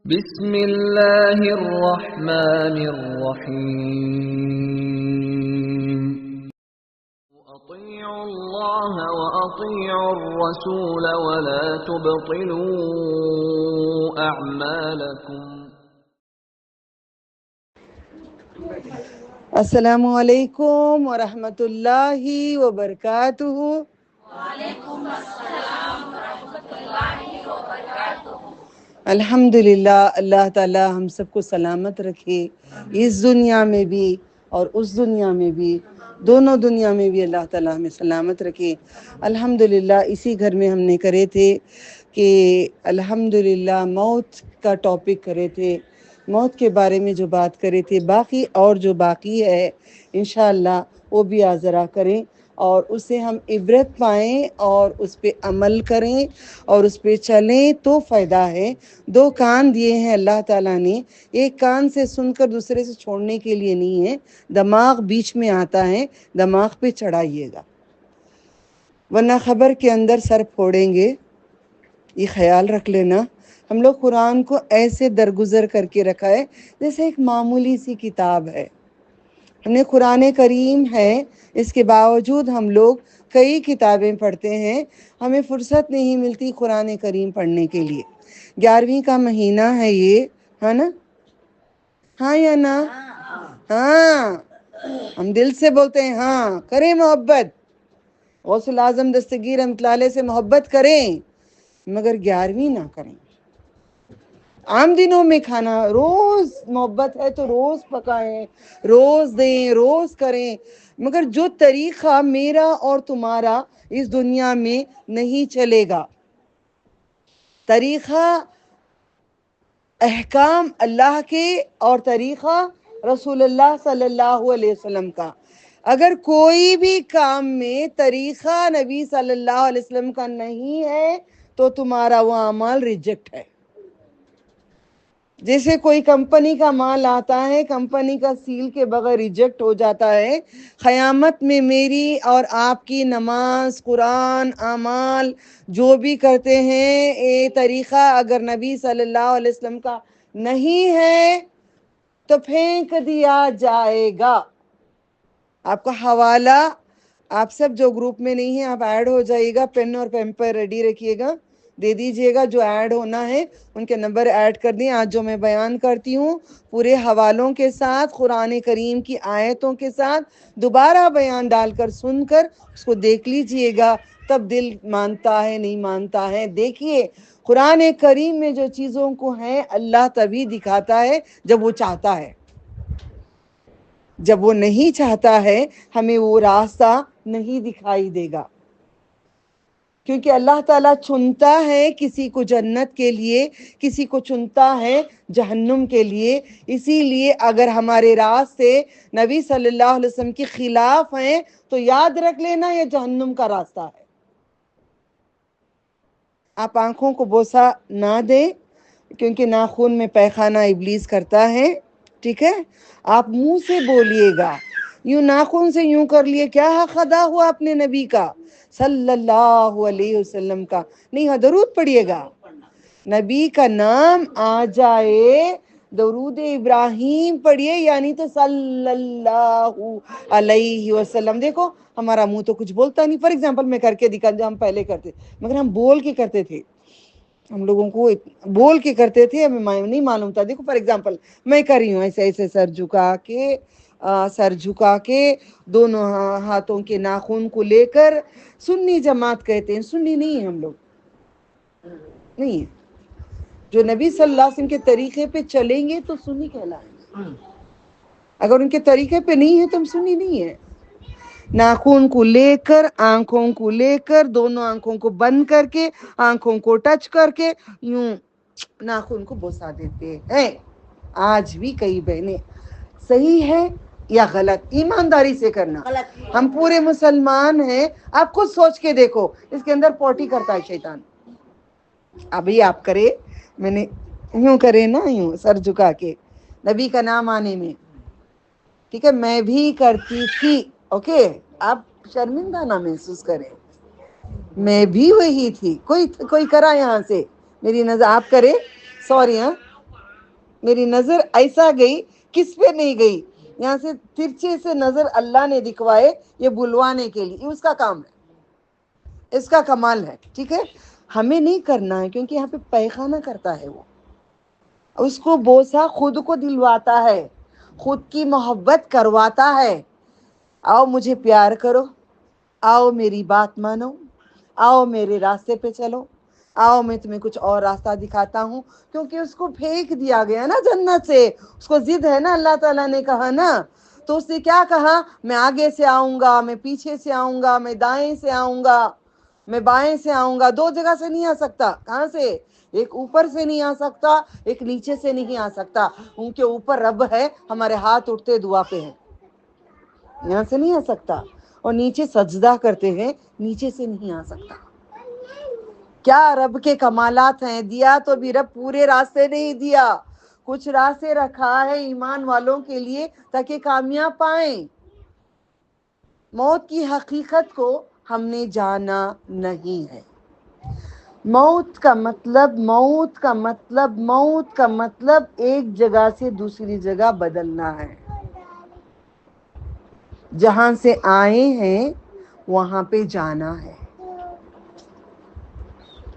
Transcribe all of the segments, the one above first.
بسم اللہ الرحمن الرحیم اطیعوا اللہ واطیعوا الرسول ولا تبطلوا اعمالکم۔ السلام علیکم ورحمۃ اللہ وبرکاتہ۔ الحمدللہ، اللہ تعالی ہم سب کو سلامت رکھے، اس دنیا میں بھی اور اس دنیا میں بھی، دونوں دنیا میں بھی اللہ تعالی ہمیں سلامت رکھے۔ الحمدللہ اسی گھر میں ہم نے کرے تھے کہ الحمدللہ موت کا ٹاپک کرے تھے، موت کے بارے میں جو بات کرے تھے، باقی اور جو باقی ہے انشاءاللہ وہ بھی آزرا کریں اور اس سے ہم عبرت پائیں اور اس پہ عمل کریں اور اس پہ چلیں تو فائدہ ہے۔ دو کان دیے ہیں اللہ تعالیٰ نے، ایک کان سے سن کر دوسرے سے چھوڑنے کے لیے نہیں ہے، دماغ بیچ میں آتا ہے، دماغ پہ چڑھائیے گا ورنہ خبر کے اندر سر پھوڑیں گے، یہ خیال رکھ لینا۔ ہم لوگ قرآن کو ایسے درگزر کر کے رکھا ہے جیسے ایک معمولی سی کتاب ہے۔ ہم نے قرآن کریم ہے، اس کے باوجود ہم لوگ کئی کتابیں پڑھتے ہیں، ہمیں فرصت نہیں ملتی قرآن کریم پڑھنے کے لیے۔ 11ویں کا مہینہ ہے یہ، ہے نا؟ ہاں یا نا؟ ہاں، ہم دل سے بولتے ہیں ہاں، کریں محبت، غوث الاعظم دستگیر رحمۃ اللہ علیہ سے محبت کریں، مگر 11ویں نہ کریں۔ عام دنوں میں کھانا روز محبت ہے تو روز پکائیں، روز دیں، روز کریں، مگر جو طریقہ میرا اور تمہارا اس دنیا میں نہیں چلے گا، طریقہ احکام اللہ کے اور طریقہ رسول اللہ صلی اللہ علیہ وسلم کا، اگر کوئی بھی کام میں طریقہ نبی صلی اللہ علیہ وسلم کا نہیں ہے تو تمہارا وہ اعمال ریجیکٹ ہے۔ جیسے کوئی کمپنی کا مال آتا ہے، کمپنی کا سیل کے بغیر ریجیکٹ ہو جاتا ہے، قیامت میں میری اور آپ کی نماز، قرآن، اعمال جو بھی کرتے ہیں، یہ طریقہ اگر نبی صلی اللہ علیہ وسلم کا نہیں ہے تو پھینک دیا جائے گا۔ آپ کا حوالہ، آپ سب جو گروپ میں نہیں ہیں آپ ایڈ ہو جائیے گا، پین اور پیپر ریڈی رکھیے گا، دے دیجئے گا، جو ایڈ ہونا ہے ان کے نمبر ایڈ کر دیں۔ آج جو میں بیان کرتی ہوں پورے حوالوں کے ساتھ، قرآن کریم کی آیتوں کے ساتھ دوبارہ بیان ڈال کر سن کر اس کو دیکھ لیجئے گا، تب دل مانتا ہے نہیں مانتا ہے۔ دیکھیے قرآن کریم میں جو چیزوں کو ہے اللہ تبھی دکھاتا ہے جب وہ چاہتا ہے، جب وہ نہیں چاہتا ہے ہمیں وہ راستہ نہیں دکھائی دے گا، کیونکہ اللہ تعالیٰ چنتا ہے کسی کو جنت کے لیے، کسی کو چنتا ہے جہنم کے لیے۔ اسی لیے اگر ہمارے راستے نبی صلی اللہ علیہ وسلم کے خلاف ہیں تو یاد رکھ لینا یہ جہنم کا راستہ ہے۔ آپ آنکھوں کو بوسہ نہ دیں کیونکہ ناخن میں پیخانہ ابلیس کرتا ہے، ٹھیک ہے؟ آپ منہ سے بولیے گا، یوں ناخن سے یوں کر لیے، کیا حق ادا ہوا اپنے نبی کا صلی اللہ علیہ وسلم کا؟ نہیں، ہاں درود پڑھیے گا، نبی کا نام آ جائے درود ابراہیم پڑھیے، یعنی تو صلی اللہ علیہ وسلم۔ دیکھو ہمارا منہ تو کچھ بولتا نہیں، فار ایگزامپل میں کر کے دکھا جو ہم پہلے کرتے، مگر ہم بول کے کرتے تھے، ہم لوگوں کو بول کے کرتے تھے، ہمیں نہیں معلوم تھا۔ دیکھو فار ایگزامپل میں کر رہی ہوں ایسے ایسے سر جھکا کے دونوں ہاتھوں کے ناخن کو لے کر، سنی جماعت کہتے ہیں، سنی نہیں ہیں ہم لوگ، نہیں ہے، جو نبی صلی اللہ علیہ وسلم کے طریقے پہ چلیں گے تو سنی کہلائیں گے، اگر ان کے طریقے پہ نہیں ہے تو ہم سنی نہیں ہے۔ ناخن کو لے کر، آنکھوں کو لے کر، دونوں آنکھوں کو بند کر کے، آنکھوں کو ٹچ کر کے یوں ناخن کو بوسا دیتے ہیں۔ آج بھی کئی بہنیں، صحیح ہے یا غلط؟ ایمانداری سے کرنا، ہم پورے مسلمان ہیں، آپ خود سوچ کے دیکھو، اس کے اندر پوٹی کرتا ہے شیطان۔ ابھی آپ کرے، میں نے یوں کرے نا، یوں سر جھکا کے نبی کا نام آنے میں، ٹھیک ہے؟ میں بھی کرتی تھی، اوکے؟ آپ شرمندہ نہ محسوس کریں، میں بھی وہی تھی۔ کوئی کرا یہاں سے میری نظر، آپ کرے، سوری ہاں، میری نظر ایسا گئی کس پہ نہیں گئی. یہاں سے ترچے سے نظر اللہ نے دکھوائے یہ بلوانے کے لیے, یہ اس کا کام ہے, اس کا کمال ہے. ٹھیک ہے, ہمیں نہیں کرنا ہے کیونکہ یہاں پہ پیخانہ کرتا ہے وہ, اس کو بوسا خود کو دلواتا ہے, خود کی محبت کرواتا ہے. آؤ مجھے پیار کرو, آؤ میری بات مانو, آؤ میرے راستے پہ چلو, آؤ میں تمہیں کچھ اور راستہ دکھاتا ہوں. کیونکہ اس کو پھینک دیا گیا نا جنت سے, اس کو ضد ہے نا, اللہ تعالیٰ نے کہا نا, تو اس نے کیا کہا, میں آگے سے آؤں گا, میں پیچھے سے آؤں گا, میں دائیں سے آؤں گا, میں بائیں سے آؤں گا. دو جگہ سے نہیں آ سکتا. کہاں سے؟ ایک اوپر سے نہیں آ سکتا, ایک نیچے سے نہیں آ سکتا. ان کے اوپر رب ہے, ہمارے ہاتھ اٹھتے دعا پہ ہیں, یہاں سے نہیں آ سکتا. اور نیچے سجدہ کرتے ہیں, نیچے سے نہیں آ سکتا. کیا رب کے کمالات ہیں. دیا تو بھی رب پورے راستے نہیں دیا, کچھ راستے رکھا ہے ایمان والوں کے لیے تاکہ کامیاب پائیں. موت کی حقیقت کو ہم نے جانا نہیں ہے. موت کا مطلب, موت کا مطلب, موت کا مطلب ایک جگہ سے دوسری جگہ بدلنا ہے. جہاں سے آئے ہیں وہاں پہ جانا ہے.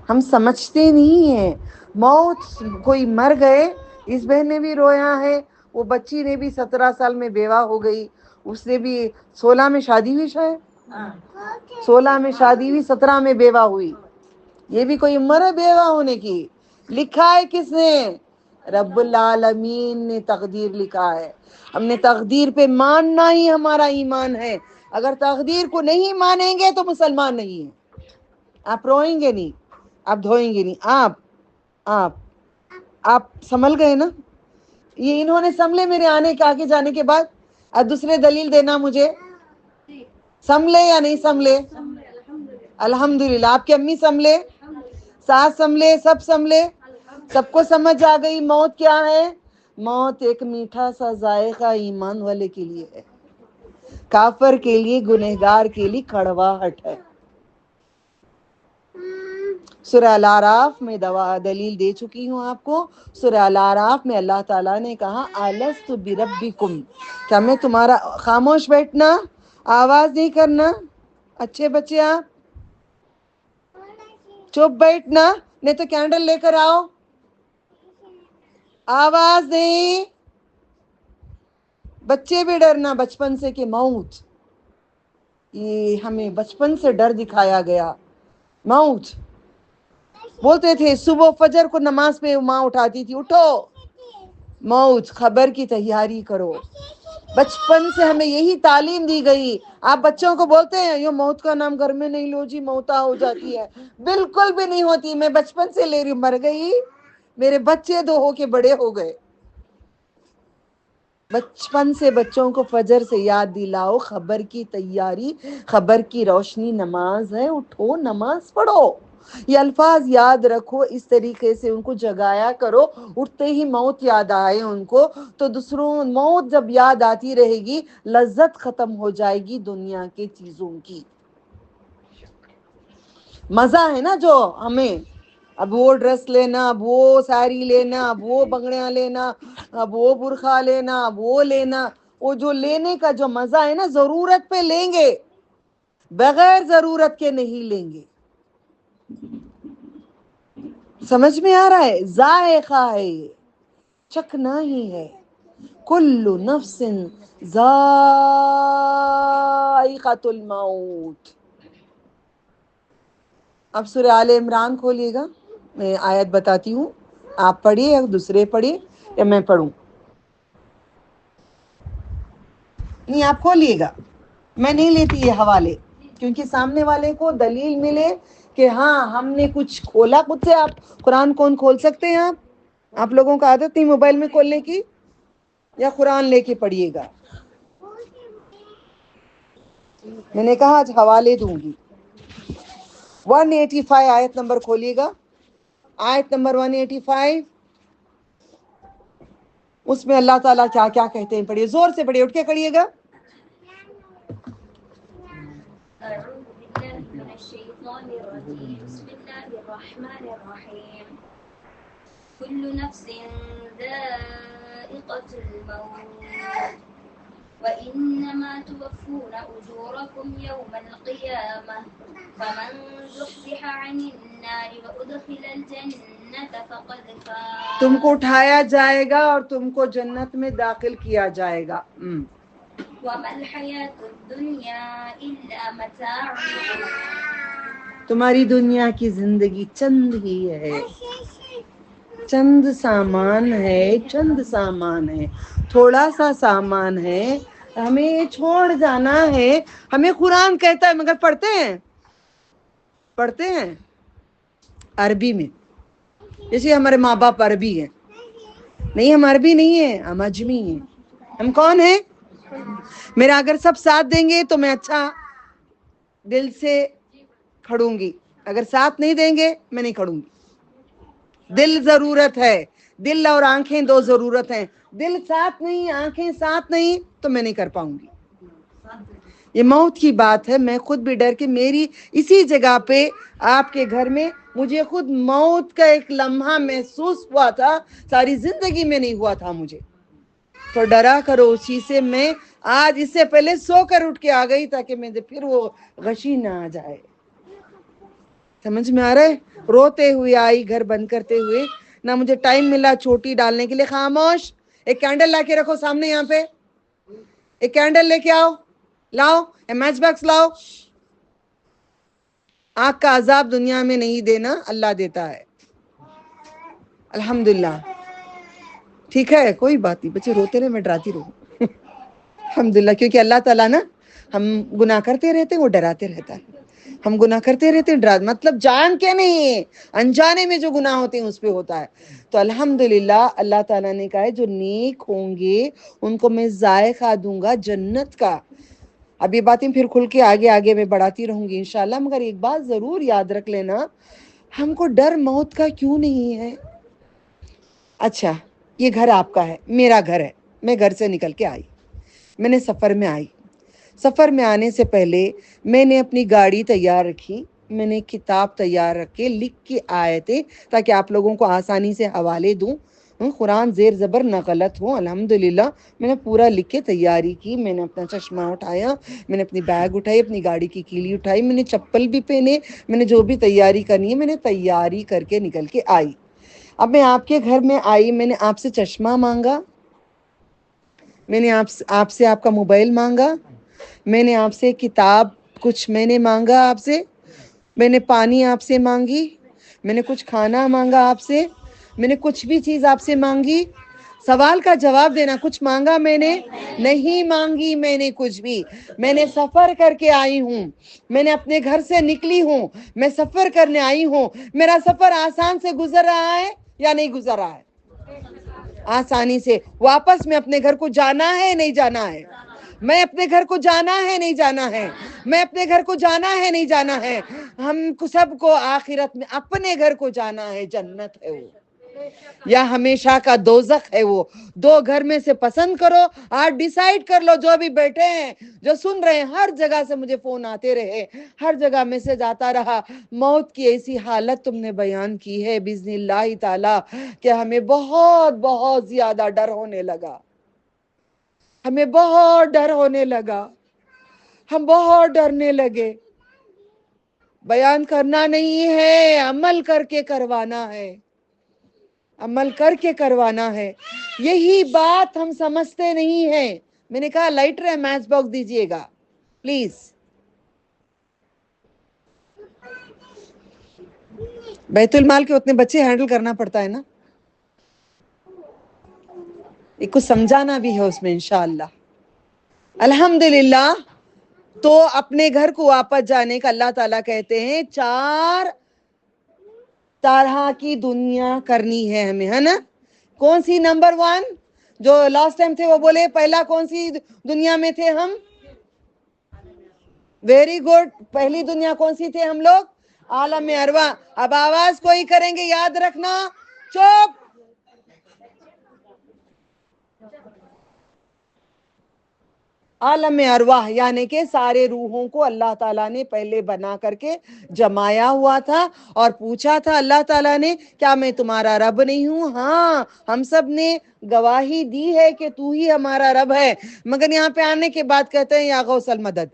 ہم سمجھتے نہیں ہیں موت. کوئی مر گئے, اس بہن نے بھی رویا ہے, وہ بچی نے بھی 17 سال میں بیوہ ہو گئی, اس نے بھی 16 میں شادی ہوئی, شاید 16 میں شادی ہوئی, 17 میں بیوہ ہوئی. یہ بھی کوئی عمر ہے بیوہ ہونے کی؟ لکھا ہے کس نے؟ رب العالمین نے تقدیر لکھا ہے. ہم نے تقدیر پہ ماننا ہی ہمارا ایمان ہے. اگر تقدیر کو نہیں مانیں گے تو مسلمان نہیں ہیں. آپ روئیں گے نہیں, آپ دھوئیں گے نہیں, آپ سنبھل گئے نا. یہ انہوں نے سنبھلے میرے آنے کے, آگے جانے کے بعد. اب دوسرے دلیل دینا مجھے, سنبھلے یا نہیں سنبھلے؟ الحمدللہ. آپ کی امی سنبھلے, ساس سنبھلے, سب سنبھلے, سب کو سمجھ آ گئی موت کیا ہے. موت ایک میٹھا سا ذائقہ ایمان والے کے لیے ہے, کافر کے لیے, گنہگار کے لیے کڑواہٹ ہے. سورہ الاعراف میں دلیل دے چکی ہوں آپ کو. سورہ الاعراف میں اللہ تعالیٰ نے کہا الست بربکم, کیا میں تمہارا, خاموش بیٹھنا, آواز نہیں کرنا, اچھے بچے آپ, چپ بیٹھنا, نہیں تو کینڈل لے کر آؤ, آواز نہیں. بچے بھی ڈرنا بچپن سے کہ موت, یہ ہمیں بچپن سے ڈر دکھایا گیا. موت بولتے تھے, صبح فجر کو نماز پہ ماں اٹھاتی تھی, اٹھو موت, خبر کی تیاری کرو. بچپن سے ہمیں یہی تعلیم دی گئی. آپ بچوں کو بولتے ہیں یہ موت کا نام گھر میں نہیں لو جی, موتا ہو جاتی ہے. بالکل بھی نہیں ہوتی. میں بچپن سے لے رہی, مر گئی, میرے بچے 2 ہو کے بڑے ہو گئے. بچپن سے بچوں کو فجر سے یاد دلاؤ, خبر کی تیاری, خبر کی روشنی نماز ہے, اٹھو نماز پڑھو. یہ الفاظ یاد رکھو, اس طریقے سے ان کو جگایا کرو. اٹھتے ہی موت یاد آئے ان کو, تو دوسروں, موت جب یاد آتی رہے گی لذت ختم ہو جائے گی دنیا کے چیزوں کی. مزہ ہے نا جو ہمیں, اب وہ ڈریس لینا, اب وہ ساری لینا, اب وہ بنگڑیاں لینا, اب وہ برقع لینا, اب وہ لینا, وہ جو لینے کا جو مزہ ہے نا, ضرورت پہ لیں گے, بغیر ضرورت کے نہیں لیں گے. سمجھ میں آ رہا ہے؟ ذائقہ ہے یہ, چکھنا ہی ہے. کل نفس ذائقۃ الموت. اب سورہ آل عمران کھولیے گا, میں آیت بتاتی ہوں, آپ پڑھیے یا دوسرے پڑھیے یا میں پڑھوں؟ نہیں, آپ کھولیے گا, میں نہیں لیتی یہ حوالے, کیونکہ سامنے والے کو دلیل ملے کہ ہاں ہم نے کچھ کھولا خود سے. آپ قرآن کون کھول سکتے ہیں؟ آپ لوگوں کا عادت نہیں موبائل میں کھولنے کی, یا قرآن لے کے پڑھیے گا. میں نے کہا آج حوالے دوں گی. 185 آیت نمبر کھولیے گا, آیت نمبر 185. اس میں اللہ تعالیٰ کیا کیا کہتے ہیں, پڑھیے, زور سے پڑھیے, اٹھ کے پڑھیے گا. أعوذ بالله من الشيطان الرجيم بسم الله الرحمن الرحيم كل نفس ذائقة ذائقة الموت وإنما توفون أجوركم يوم القيامة فمن زحزح عن النار وأدخل الجنة فقد فاز تم کو اٹھایا جائے گا اور تم کو جنت میں داخل کیا جائے گا. وما الحياة الدنيا إلا متاع الغرور. تمہاری دنیا کی زندگی چند ہی ہے، چند سامان ہے، چند سامان ہے، تھوڑا سا سامان ہے، ہمیں چھوڑ جانا ہے. ہمیں قرآن کہتا ہے مگر پڑھتے ہیں عربی میں. جیسے ہمارے ماں باپ عربی ہیں، نہیں ہم عربی نہیں ہیں، ہم اجمی ہیں. ہم کون ہیں؟ میرا اگر سب ساتھ دیں گے تو میں اچھا دل سے کھڑوں گی، اگر ساتھ نہیں دیں گے میں نہیں کھڑوں گی. دل ضرورت ہے، دل اور آنکھیں دو ضرورت ہیں. دل ساتھ نہیں، آنکھیں ساتھ نہیں تو میں نہیں کر پاؤں گی. یہ موت کی بات ہے. میں خود بھی ڈر کے میری اسی جگہ پہ آپ کے گھر میں مجھے خود موت کا ایک لمحہ محسوس ہوا تھا، ساری زندگی میں نہیں ہوا تھا مجھے. تو ڈرا کرو اس چیز سے. میں آج اس سے پہلے سو کر اٹھ کے آ گئی تاکہ مجھے پھر وہ غشی نہ آ جائے. سمجھ میں آ رہا ہے؟ روتے ہوئے آئی گھر بند کرتے ہوئے، نہ مجھے ٹائم ملا چوٹی ڈالنے کے لیے. خاموش، ایک کینڈل لا کے رکھو سامنے یہاں پہ، ایک کینڈل لے کے آؤ، لاؤ میچ باکس لاؤ. آنکھ کا عذاب دنیا میں نہیں دینا، اللہ دیتا ہے. الحمدللہ. ٹھیک ہے کوئی بات نہیں، بچے روتے رہے میں ڈراتی رہوں. الحمدللہ، کیونکہ اللہ تعالیٰ نا ہم گناہ کرتے رہتے ہیں، وہ ڈراتے رہتا ہے. ہم گناہ کرتے رہتے ہیں، ڈرا مطلب جان کے نہیں، انجانے میں جو گناہ ہوتے ہیں اس پہ ہوتا ہے. تو الحمدللہ اللہ تعالیٰ نے کہا ہے جو نیک ہوں گے ان کو میں ذائقہ دوں گا جنت کا. اب یہ باتیں پھر کھل کے آگے میں بڑھاتی رہوں گی انشاءاللہ. مگر ایک بات ضرور یاد رکھ لینا، ہم کو ڈر موت کا کیوں نہیں ہے؟ اچھا یہ گھر آپ کا ہے، میرا گھر ہے. میں گھر سے نکل کے آئی، میں نے سفر میں آئی. سفر میں آنے سے پہلے میں نے اپنی گاڑی تیار رکھی، میں نے کتاب تیار رکھ کے لکھ کے آئے تھے تاکہ آپ لوگوں کو آسانی سے حوالے دوں. قرآن زیر زبر نہ غلط ہو. الحمدللہ میں نے پورا لکھ کے تیاری کی. میں نے اپنا چشمہ اٹھایا، میں نے اپنی بیگ اٹھائی، اپنی گاڑی کی کیلی اٹھائی، میں نے چپل بھی پہنے، میں نے جو بھی تیاری کرنی ہے میں نے تیاری کر کے نکل کے آئی. اب میں آپ کے گھر میں آئی، میں نے آپ سے چشمہ مانگا، میں نے آپ سے آپ کا موبائل مانگا، میں نے آپ سے کتاب کچھ میں نے مانگا آپ سے، میں نے پانی آپ سے مانگی، میں نے کچھ کھانا مانگا آپ سے، میں نے کچھ بھی چیز آپ سے مانگی. سوال کا جواب دینا. کچھ مانگا میں نے؟ نہیں مانگی میں نے کچھ بھی. میں نے سفر کر کے آئی ہوں، میں نے اپنے گھر سے نکلی ہوں، میں سفر کرنے آئی ہوں. میرا سفر آسان سے گزر رہا ہے یا نہیں گزر رہا ہے؟ آسانی سے. واپس میں اپنے گھر کو جانا ہے نہیں جانا ہے؟ میں اپنے گھر کو جانا ہے نہیں جانا ہے؟ میں اپنے گھر کو جانا ہے نہیں جانا ہے؟ ہم سب کو آخرت میں اپنے گھر کو جانا ہے. جنت ہے وہ یا ہمیشہ کا دوزخ ہے وہ. دو گھر میں سے پسند کرو. آج ڈیسائیڈ کر لو. جو بھی بیٹھے ہیں، جو سن رہے ہیں، ہر جگہ سے مجھے فون آتے رہے، ہر جگہ میسج آتا رہا. موت کی ایسی حالت تم نے بیان کی ہے باذن اللہ تعالی کہ ہمیں بہت بہت زیادہ ڈر ہونے لگا. ہمیں بہت ڈر ہونے لگا، ہم بہت ڈرنے لگے. بیان کرنا نہیں ہے، عمل کر کے کروانا ہے، عمل کر کے کروانا ہے. یہی بات ہم سمجھتے نہیں ہیں. میں نے کہا لائٹر ہے، میچ باکس دیجئے گا پلیز. بیت المال کے اتنے بچے ہینڈل کرنا پڑتا ہے نا، ایک کچھ سمجھانا بھی ہے اس میں انشاءاللہ. الحمدللہ. تو اپنے گھر کو واپس جانے کا اللہ تعالیٰ کہتے ہیں 4 طرح کی دنیا کرنی ہے ہمیں، ہے نا؟ کون سی؟ نمبر 1 جو لاسٹ ٹائم تھے وہ بولے، پہلا کون سی دنیا میں تھے ہم؟ Very good. پہلی دنیا کون سی تھے ہم لوگ؟ عالم ارواح. اب آواز کوئی کریں گے یاد رکھنا. چپ. عالم ارواح یعنی کہ سارے روحوں کو اللہ تعالیٰ نے پہلے بنا کر کے جمایا ہوا تھا اور پوچھا تھا اللہ تعالیٰ نے کیا میں تمہارا رب نہیں ہوں؟ ہاں، ہم سب نے گواہی دی ہے کہ تو ہی ہمارا رب ہے، مگر یہاں پہ آنے کے بعد کہتے ہیں یا غوث المدد۔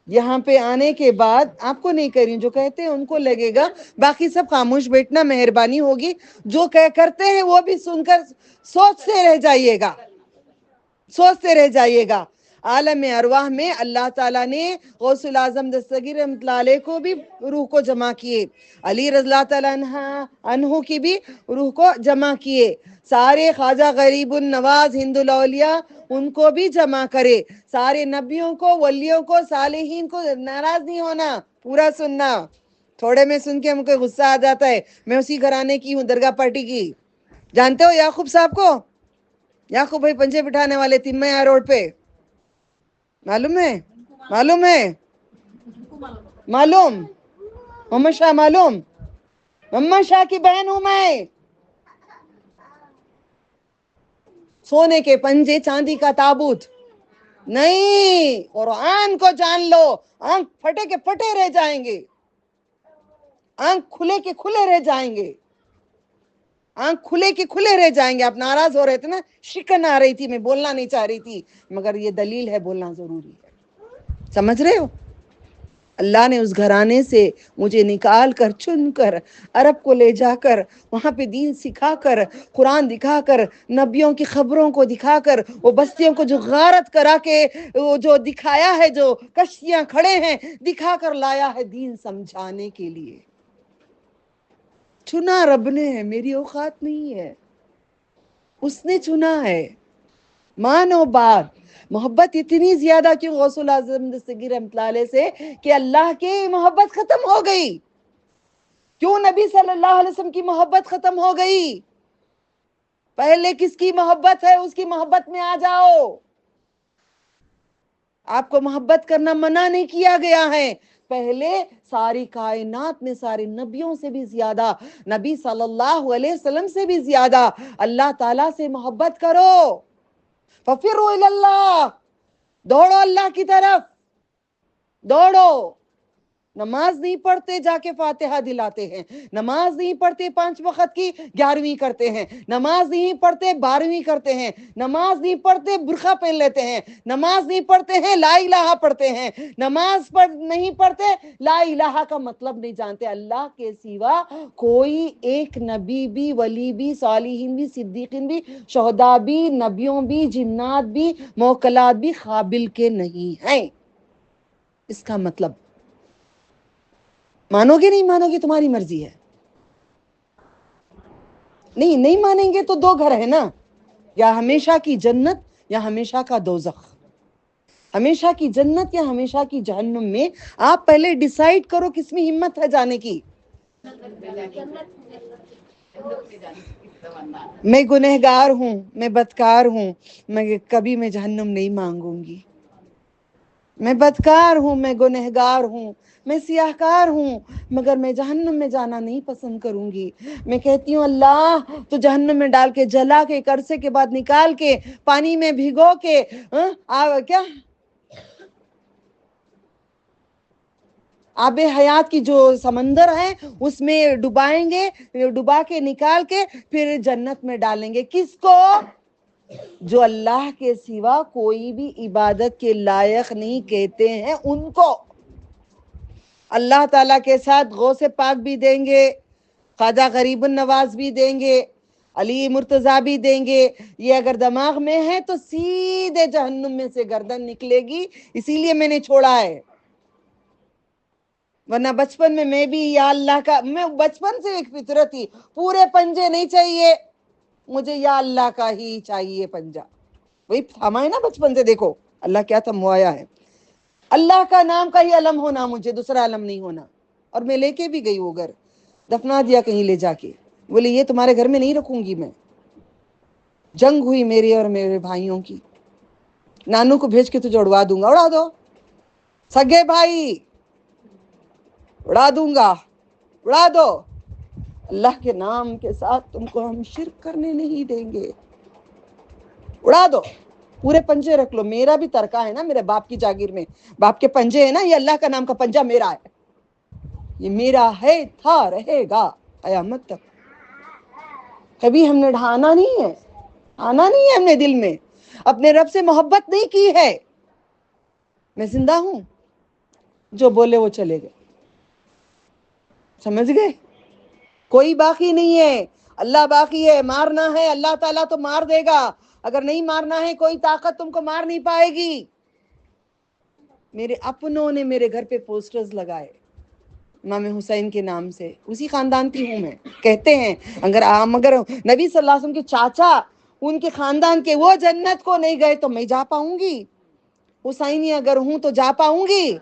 یہاں پہ آنے کے بعد آپ کو نہیں کہہ رہی ہوں، جو کہتے ہیں ان کو لگے گا، باقی سب خاموش بیٹھنا، مہربانی ہوگی، جو کرتے ہیں وہ بھی سن کر سوچتے رہ جائیے گا، سوچتے رہ جائیے گا۔ عالم ارواح میں اللہ تعالیٰ نے غوث العظم دستگیر رحمۃ اللہ علیہ کو بھی روح کو جمع کیے، علی رضی اللہ تعالیٰ عنہ کی بھی روح کو جمع کیے، سارے خواجہ غریب النواز ہند الاولیاء ان کو بھی جمع کرے، سارے نبیوں کو، ولیوں کو، صالحین کو۔ ناراض نہیں ہونا، پورا سننا، تھوڑے میں سن کے ہم کو غصہ آ جاتا ہے۔ میں اسی گھرانے کی ہوں، درگاہ پارٹی کی۔ جانتے ہو یعقوب صاحب کو؟ یعقوب بھائی پنجے بٹھانے والے تین میاں روڈ پہ، معلوم ہے؟ معلوم ہے؟ معلوم؟ محمد شاہ معلوم؟ محمد شاہ کی بہن ہوں میں۔ سونے کے پنجے، چاندی کا تابوت نہیں، قرآن کو جان لو، آنکھ پھٹے کے پھٹے رہ جائیں گے، آنکھ کھلے کے کھلے رہ جائیں گے، آنکھ کھلے کے کھلے رہ جائیں گے۔ آپ ناراض ہو رہے تھے نا، شکن آ رہی تھی، میں بولنا نہیں چاہ رہی تھی، مگر یہ دلیل ہے، بولنا ضروری ہے۔ سمجھ رہے ہو؟ اللہ نے اس گھرانے سے مجھے نکال کر، چن کر، عرب کو لے جا کر، وہاں پہ دین سکھا کر، قرآن دکھا کر، نبیوں کی خبروں کو دکھا کر، وہ بستیوں کو جو غارت کرا کے جو دکھایا ہے، جو کشتیاں کھڑے ہیں، دکھا کر لایا ہے دین سمجھانے کے لیے۔ چنا رب نے ہے، میری اوقات نہیں ہے، اس نے چنا ہے۔ مانو بات، محبت اتنی زیادہ کیوں غوث العظم دستگیر رحمۃ اللہ علیہ سے کہ اللہ کی محبت ختم ہو گئی؟ کیوں نبی صلی اللہ علیہ وسلم کی محبت ختم ہو گئی؟ پہلے کس کی محبت ہے، اس کی محبت میں آ جاؤ۔ آپ کو محبت کرنا منع نہیں کیا گیا ہے، پہلے ساری کائنات میں سارے نبیوں سے بھی زیادہ، نبی صلی اللہ علیہ وسلم سے بھی زیادہ اللہ تعالیٰ سے محبت کرو۔ فَفِرُّوا إِلَى اللَّهِ، دوڑو اللہ کی طرف، دوڑو۔ نماز نہیں پڑھتے جا کے فاتحہ دلاتے ہیں، نماز نہیں پڑھتے 5 وقت کی 11ویں کرتے ہیں، نماز نہیں پڑھتے 12ویں کرتے ہیں، نماز نہیں پڑھتے برقع پہن لیتے ہیں، نماز نہیں پڑھتے ہیں لا الہ پڑھتے ہیں، نماز نہیں پڑھتے لا الہ کا مطلب نہیں جانتے۔ اللہ کے سوا کوئی ایک نبی بھی، ولی بھی، صالحین بھی، صدیقین بھی، شہداء بھی، نبیوں بھی، جنات بھی، موکلات بھی قابل کے نہیں ہیں۔ اس کا مطلب مانو گے نہیں مانو گے تمہاری مرضی ہے، نہیں مانیں گے تو 2 گھر ہے نا، یا ہمیشہ کی جنت یا ہمیشہ کا دوزخ، ہمیشہ کی جنت یا ہمیشہ کی جہنم میں۔ آپ پہلے ڈیسائیڈ کرو کس میں ہمت ہے جانے کی۔ میں گنہگار ہوں، میں بدکار ہوں، کبھی میں جہنم نہیں مانگوں گی۔ میں بدکار ہوں، میں گنہگار ہوں، میں سیاہکار ہوں، مگر میں جہنم میں جانا نہیں پسند کروں گی۔ میں کہتی ہوں اللہ تو جہنم میں ڈال کے، جلا کے، کرسے کے بعد نکال کے، پانی میں بھگو کے، کیا آب حیات کی جو سمندر ہے اس میں ڈبائیں گے، ڈبا کے نکال کے پھر جنت میں ڈالیں گے۔ کس کو؟ جو اللہ کے سوا کوئی بھی عبادت کے لائق نہیں کہتے ہیں، ان کو اللہ تعالیٰ کے ساتھ غوث پاک بھی دیں گے، خواجہ غریب النواز بھی دیں گے، علی مرتضیٰ بھی دیں گے۔ یہ اگر دماغ میں ہے تو سیدھے جہنم میں سے گردن نکلے گی، اسی لیے میں نے چھوڑا ہے۔ ورنہ بچپن میں بھی یا اللہ کا، میں بچپن سے ایک فطرت تھی، پورے پنجے نہیں چاہیے مجھے، یا اللہ کا ہی چاہیے پنجہ۔ وہی تھاما ہے نا بچپن سے، دیکھو اللہ کیا تھموایا ہے، اللہ کا نام کا ہی علم ہونا مجھے، دوسرا علم نہیں ہونا۔ اور میں لے کے بھی گئی وہ گھر، دفنا دیا کہیں لے جا کے، بولے یہ تمہارے گھر میں نہیں رکھوں گی میں۔ جنگ ہوئی میرے اور میرے بھائیوں کی، نانو کو بھیج کے تجھے اڑوا دوں گا، اڑا دو، سگے بھائی اڑا دوں گا، اڑا دو، اللہ کے نام کے ساتھ تم کو ہم شرک کرنے نہیں دیں گے، اڑا دو۔ پورے پنجے رکھ لو. میرا بھی ترکہ ہے نا میرے باپ کی جاگیر میں, باپ کے پنجے ہیں نا, یہ اللہ کا نام کا پنجہ میرا ہے, یہ میرا ہے, تھا, رہے گا قیامت تک. کبھی ہم نے ڈھانا نہیں ہے, آنا نہیں ہے ہم نے دل میں, اپنے رب سے محبت نہیں کی ہے. میں زندہ ہوں, جو بولے وہ چلے گئے. سمجھ گئے؟ کوئی باقی نہیں ہے, اللہ باقی ہے. مارنا ہے اللہ تعالیٰ تو مار دے گا, اگر نہیں مارنا ہے کوئی طاقت تم کو مار نہیں پائے گی. میرے اپنوں نے میرے گھر پہ پوسٹرز لگائے امام حسین کے نام سے, اسی خاندان کی ہوں میں. کہتے ہیں اگر نبی صلی اللہ علیہ وسلم کے چاچا ان کے خاندان کے وہ جنت کو نہیں گئے تو میں جا پاؤں گی؟ حسینی اگر ہوں تو جا پاؤں گی؟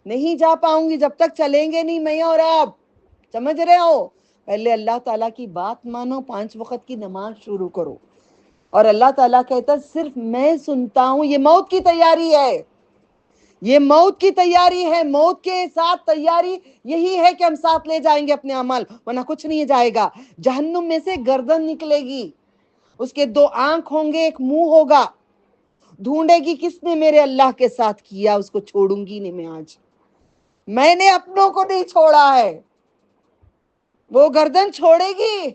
نہیں جا پاؤں گی جب تک چلیں گے نہیں میں اور آپ. سمجھ رہے ہو؟ پہلے اللہ تعالیٰ کی بات مانو, 5 وقت کی نماز شروع کرو. اور اللہ تعالیٰ کہتا صرف میں سنتا ہوں. یہ موت کی تیاری ہے, یہ موت کی تیاری ہے. موت کے ساتھ تیاری یہی ہے کہ ہم ساتھ لے جائیں گے اپنے عمل, ورنہ کچھ نہیں جائے گا. جہنم میں سے گردن نکلے گی, اس کے 2 آنکھ ہوں گے, ایک منہ ہوگا. ڈھونڈے گی کس نے میرے اللہ کے ساتھ کیا, اس کو چھوڑوں گی نہیں میں. آج میں نے اپنوں کو نہیں چھوڑا ہے, وہ گردن چھوڑے گی.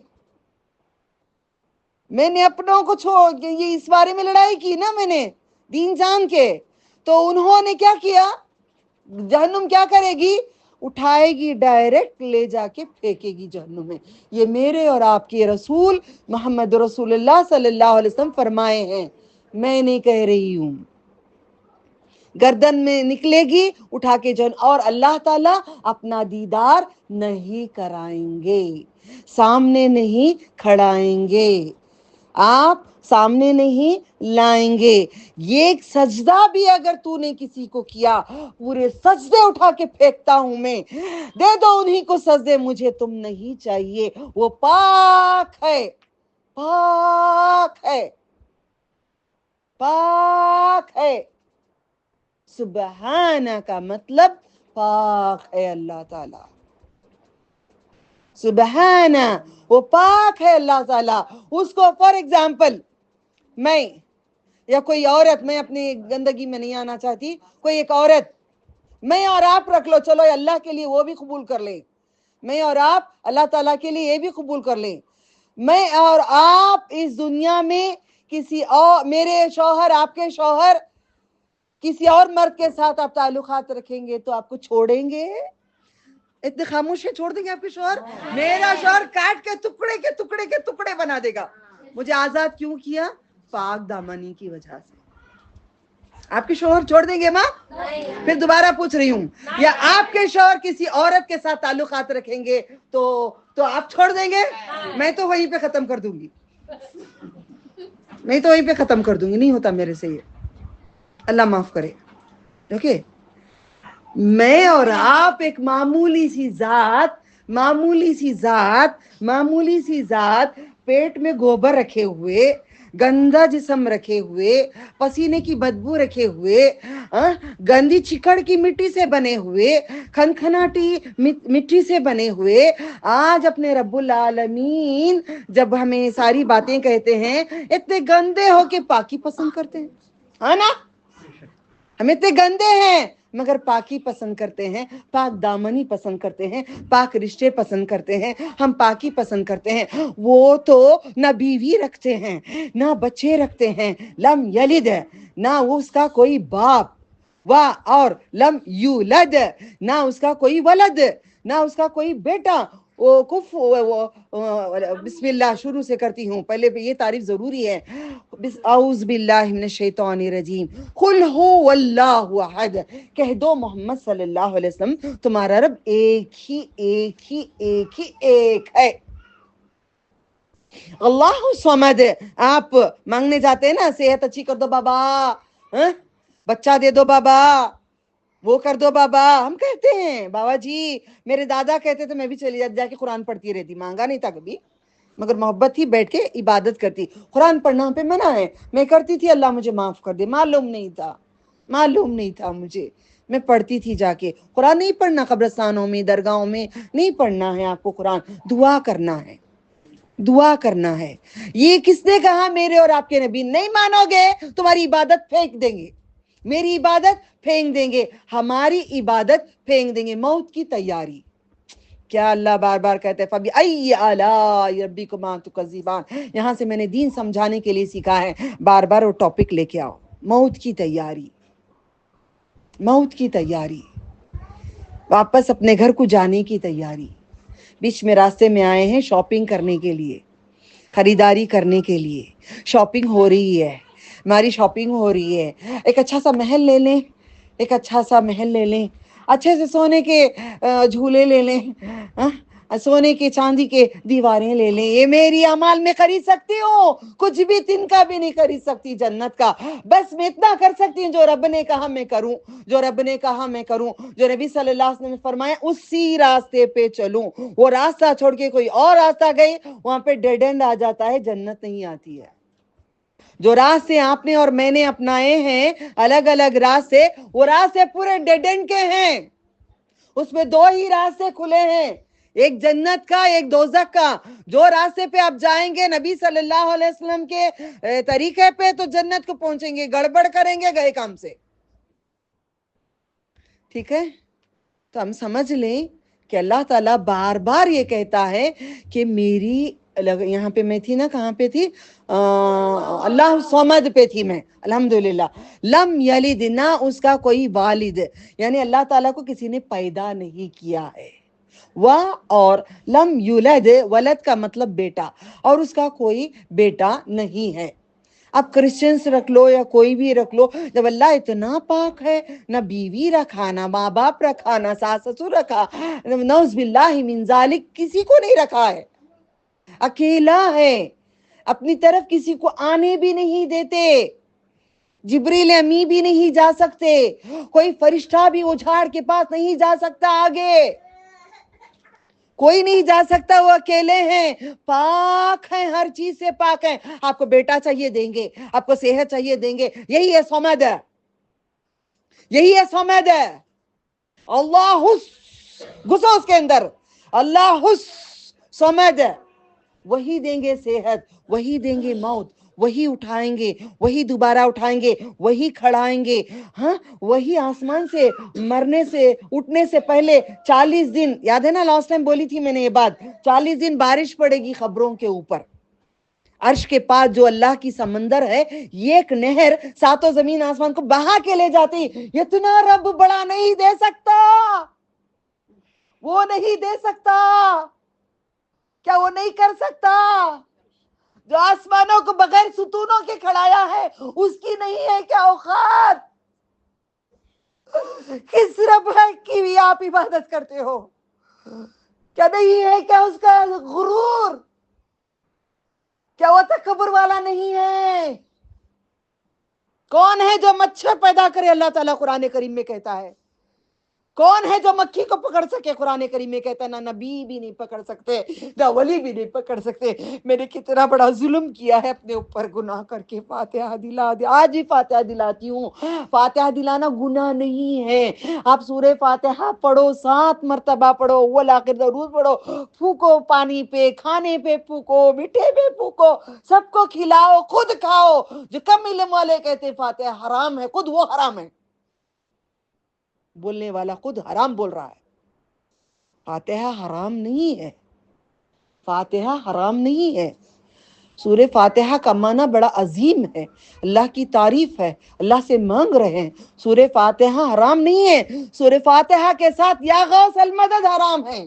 میں نے اپنوں کو یہ اس بارے میں لڑائی کی نا میں نے, دین جان کے. تو انہوں نے کیا کیا؟ جہنم کیا کرے گی؟ اٹھائے گی, ڈائریکٹ لے جا کے پھینکے گی جہنم میں. یہ میرے اور آپ کے رسول محمد رسول اللہ صلی اللہ علیہ وسلم فرمائے ہیں, میں نہیں کہہ رہی ہوں. گردن میں نکلے گی, اٹھا کے اور اللہ تعالیٰ اپنا دیدار نہیں کرائیں گے, سامنے نہیں کھڑائیں گے, آپ سامنے نہیں لائیں گے. یہ ایک سجدہ بھی اگر تو نے کسی کو کیا, پورے سجدے اٹھا کے پھینکتا ہوں میں, دے دو انہی کو سجدے, مجھے تم نہیں چاہیے. وہ پاک ہے, پاک ہے, پاک ہے. سبحانہ کا مطلب پاک ہے اللہ تعالیٰ. سبحانہ, وہ پاک ہے اللہ تعالیٰ. اس کو فار ایگزامپل میں یا کوئی عورت, میں اپنی گندگی میں نہیں آنا چاہتی, کوئی ایک عورت, میں اور آپ رکھ لو, چلو اللہ کے لیے وہ بھی قبول کر لیں, میں اور آپ اللہ تعالیٰ کے لیے یہ بھی قبول کر لیں. میں اور آپ اس دنیا میں کسی اور, میرے شوہر, آپ کے شوہر کسی اور مرد کے ساتھ آپ تعلقات رکھیں گے تو آپ کو چھوڑیں گے؟ اتنے خاموش ہے, چھوڑ دیں گے آپ کے شوہر؟ میرا شوہر کاٹ کے ٹکڑے کے ٹکڑے کے ٹکڑے بنا دے گا. مجھے آزاد کیوں کیا؟ پاک دامنی کی وجہ سے. آپ کے شوہر چھوڑ دیں گے ماں؟ پھر دوبارہ پوچھ رہی ہوں, یا آپ کے شوہر کسی عورت کے ساتھ تعلقات رکھیں گے تو آپ چھوڑ دیں گے؟ میں تو وہیں پہ ختم کر دوں گی, میں تو وہیں پہ ختم کر دوں گی. نہیں ہوتا میرے سے یہ, اللہ معاف کرے. اوکے, میں اور آپ ایک معمولی سی ذات پیٹ میں گوبر رکھے ہوئے, گندا جسم رکھے ہوئے, پسینے کی بدبو رکھے ہوئے, گندی چکڑ کی مٹی سے بنے ہوئے, کھنکھناٹی مٹی سے بنے ہوئے, آج اپنے رب العالمین جب ہمیں ساری باتیں کہتے ہیں, اتنے گندے ہو کے پاکی پسند کرتے ہیں, ہے نا؟ ہم اتنے گندے ہیں مگر پاکی پسند کرتے ہیں, پاک دامنی پسند کرتے ہیں, پاک رشتے پسند کرتے ہیں, ہم پاکی پسند کرتے ہیں. وہ تو نہ بیوی رکھتے ہیں, نہ بچے رکھتے ہیں, لم یلد, نہ اس کا کوئی باپ, اور لم یولد, نہ اس کا کوئی ولد, نہ اس کا کوئی بیٹا. بسم اللہ شروع سے کرتی ہوں, پہلے یہ تعریف ضروری ہے. اعوذ باللہ من الشیطان الرجیم, قل هو اللہ احد, کہہ دو محمد صلی اللہ علیہ وسلم تمہارا رب ایک ہے. اللہ صمد, آپ مانگنے جاتے ہیں نا, صحت اچھی کر دو بابا, بچہ دے دو بابا, وہ کر دو بابا. ہم کہتے ہیں بابا جی, میرے دادا کہتے تھے, میں بھی چلی جا کے قرآن پڑھتی رہتی, مانگا نہیں تھا کبھی مگر محبت ہی, بیٹھ کے عبادت کرتی. قرآن پڑھنا پہ منع ہے, میں کرتی تھی, اللہ مجھے معاف کر دے, معلوم نہیں تھا مجھے, میں پڑھتی تھی جا کے. قرآن نہیں پڑھنا قبرستانوں میں, درگاہوں میں نہیں پڑھنا ہے آپ کو قرآن, دعا کرنا ہے, دعا کرنا ہے. یہ کس نے کہا؟ میرے اور آپ کے نبی. نہیں مانو گے تمہاری عبادت پھینک دیں گے, میری عبادت پھینک دیں گے, ہماری عبادت پھینک دیں گے. موت کی تیاری. کیا اللہ بار بار کہتے ہیں فَبِأَيِّ آلَاءِ رَبِّكُمَا تُكَذِّبَانِ. یہاں سے میں نے دین سمجھانے کے لیے سیکھا ہے, بار بار وہ ٹاپک لے کے آؤ. موت کی تیاری, موت کی تیاری, واپس اپنے گھر کو جانے کی تیاری. بیچ میں راستے میں آئے ہیں شاپنگ کرنے کے لیے, خریداری کرنے کے لیے. شاپنگ ہو رہی ہے, ہماری شاپنگ ہو رہی ہے. ایک اچھا سا محل لے لیں, ایک اچھا سا محل لے لیں, اچھے سے سونے کے جھولے لے لیں, سونے کے چاندی کے دیواریں لے لیں. یہ میری اعمال میں خرید سکتی ہوں, کچھ بھی تن کا بھی نہیں خرید سکتی جنت کا. بس میں اتنا کر سکتی ہوں جو رب نے کہا میں کروں, جو رب نے کہا میں کروں, جو نبی صلی اللہ علیہ وسلم نے فرمایا اسی راستے پہ چلوں. وہ راستہ چھوڑ کے کوئی اور راستہ گئی, وہاں پہ ڈیڈ اینڈ آ جاتا ہے, جنت نہیں آتی ہے. جو راستے آپ نے اور میں نے اپنائے ہیں الگ الگ راستے, وہ راستے پورے ڈیڈ اینڈ کے ہیں. اس میں دو ہی راستے کھلے ہیں, ایک جنت کا, ایک دوزخ کا. جو راستے پہ آپ جائیں گے نبی صلی اللہ علیہ وسلم کے طریقے پہ تو جنت کو پہنچیں گے, گڑبڑ کریں گے گئے کام سے. ٹھیک ہے, تو ہم سمجھ لیں کہ اللہ تعالیٰ بار بار یہ کہتا ہے کہ میری, یہاں پہ میں تھی نا, کہاں پہ تھی, اللہ صمد پہ تھی میں, الحمدللہ. لم یلد, نہ اس کا کوئی والد, یعنی اللہ تعالیٰ کو کسی نے پیدا نہیں کیا ہے. اور لم یولد, ولد کا مطلب بیٹا, اور اس کا کوئی بیٹا نہیں ہے. اب کرسچنس رکھ لو یا کوئی بھی رکھ لو, جب اللہ اتنا پاک ہے, نہ بیوی رکھا, نہ ماں باپ رکھا, نہ ساس سسر رکھا, نعوذ باللہ من ذالک, کسی کو نہیں رکھا ہے, اکیلا ہے, اپنی طرف کسی کو آنے بھی نہیں دیتے. جبریل امی بھی نہیں جا سکتے, کوئی فرشتہ بھی اجھاڑ کے پاس نہیں جا سکتا, آگے کوئی نہیں جا سکتا, وہ اکیلے ہیں, پاک ہیں, ہر چیز سے پاک ہیں. آپ کو بیٹا چاہیے دیں گے, آپ کو صحت چاہیے دیں گے. یہی ہے صمد, یہی ہے صمد. اللہ گھسو اس کے اندر, اللہ صمد, وہی دیں گے صحت, وہی دیں گے موت, وہی اٹھائیں گے, وہی دوبارہ اٹھائیں گے, وہی کھڑائیں گے. ہاں, وہی آسمان سے مرنے سے اٹھنے سے پہلے 40 دن, یاد ہے نا لاسٹ ٹائم بولی تھی میں نے یہ بات, 40 دن بارش پڑے گی خبروں کے اوپر. عرش کے پاس جو اللہ کی سمندر ہے, یہ ایک نہر ساتوں زمین آسمان کو بہا کے لے جاتی. اتنا رب بڑا نہیں دے سکتا, وہ نہیں دے سکتا. کیا وہ نہیں کر سکتا؟ جو آسمانوں کو بغیر ستونوں کے کھڑایا ہے, اس کی نہیں ہے کیا اوقات؟ کس رب کی بھی آپ عبادت کرتے ہو؟ کیا نہیں ہے کیا اس کا غرور؟ کیا وہ تکبر والا نہیں ہے؟ کون ہے جو مچھر پیدا کرے؟ اللہ تعالیٰ قرآن کریم میں کہتا ہے. کون ہے جو مکھی کو پکڑ سکے؟ قرآن کریم میں کہتا ہے نہ نبی بھی نہیں پکڑ سکتے, نہ ولی بھی نہیں پکڑ سکتے. میں نے کتنا بڑا ظلم کیا ہے اپنے اوپر گناہ کر کے. فاتحہ دلا دے, آج ہی فاتحہ دلاتی ہوں. فاتحہ دلانا گناہ نہیں ہے. آپ سورہ فاتحہ پڑھو, 7 مرتبہ پڑھو, اول آخر درود پڑھو, پھونکو پانی پہ, کھانے پہ پھونکو, میٹھے پہ پھونکو, سب کو کھلاؤ, خود کھاؤ. جو کم علم والے کہتے ہیں فاتحہ حرام ہے, خود وہ حرام ہے. بولنے والا خود حرام بول رہا ہے. فاتحہ حرام نہیں ہے, فاتحہ حرام نہیں ہے. سورہ فاتحہ کا معنی بڑا عظیم ہے, اللہ کی تعریف ہے, اللہ سے مانگ رہے ہیں. سورہ فاتحہ حرام نہیں ہے. سورہ فاتحہ کے ساتھ یا غوث المدد حرام ہے.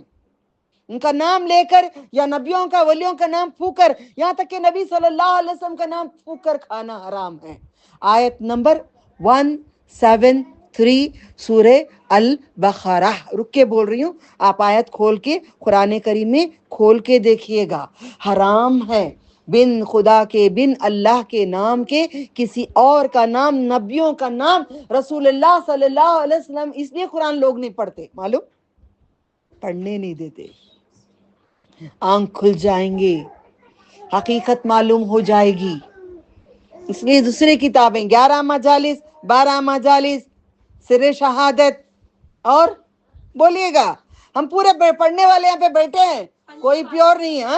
ان کا نام لے کر یا نبیوں کا ولیوں کا نام پھونک کر, یہاں تک کہ نبی صلی اللہ علیہ وسلم کا نام پھونک کر کھانا حرام ہے. آیت نمبر 173 سورہ البقرہ. رک کے بول رہی ہوں, آپ آیت کھول کے قرآن کریم میں کھول کے دیکھیے گا. حرام ہے بن خدا کے, بن اللہ کے نام کے کسی اور کا نام, نبیوں کا نام, رسول اللہ صلی اللہ علیہ وسلم. اس لیے قرآن لوگ نہیں پڑھتے, معلوم, پڑھنے نہیں دیتے. آنکھ کھل جائیں گے, حقیقت معلوم ہو جائے گی. اس لیے دوسری کتابیں 11 مجالس, 12 مجالس, سر شہادت, اور بولیے گا, ہم پورے پڑھنے والے یہاں پہ بیٹھے ہیں, کوئی پیور نہیں ہے.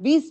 20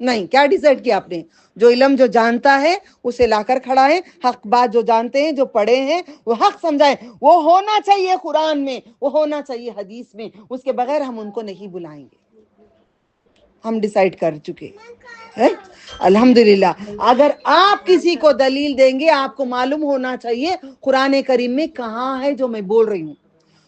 نہیں, کیا ڈیسائیڈ کیا آپ نے؟ جو علم جو جانتا ہے اسے لا کر کھڑا ہے, حق بات جو جانتے ہیں, جو پڑھے ہیں وہ حق سمجھائیں. وہ ہونا چاہیے قرآن میں, وہ ہونا چاہیے حدیث میں, اس کے بغیر ہم ان کو نہیں بلائیں گے. ہم ڈیسائیڈ کر چکے ہیں الحمدللہ. اگر آپ کسی کو دلیل دیں گے, آپ کو معلوم ہونا چاہیے قرآن کریم میں کہاں ہے جو میں بول رہی ہوں.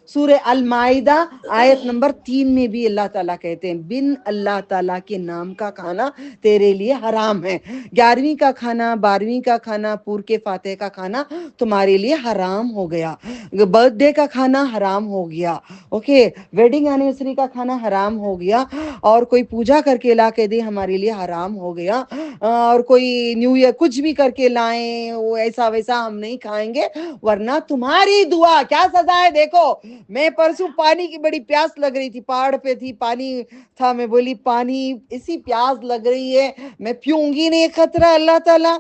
سورہ المائدہ آیت نمبر 3 میں بھی اللہ تعالیٰ کہتے ہیں بن اللہ تعالیٰ کے نام کا کھانا تیرے لیے حرام ہے. 11ویں کا کھانا, 12ویں کا کھانا, پور کے فاتح کا کھانا تمہارے لیے حرام ہو گیا. برتھ ڈے کا کھانا حرام ہو گیا, اوکے, ویڈنگ اینیورسری کا کھانا حرام ہو گیا, اور کوئی پوجا کر کے لا کے دے ہمارے لیے حرام ہو گیا, اور کوئی نیو ایئر کچھ بھی کر کے لائیں وہ ایسا ویسا ہم نہیں کھائیں گے, ورنہ تمہاری دعا. کیا سزا ہے دیکھو. میں پرسوں پانی کی بڑی پیاس لگ رہی تھی, پہاڑ پہ تھی, پانی تھا, میں بولی پانی اسی پیاس لگ رہی ہے, میں پیوں گی نہیں, خطرہ. اللہ تعالیٰ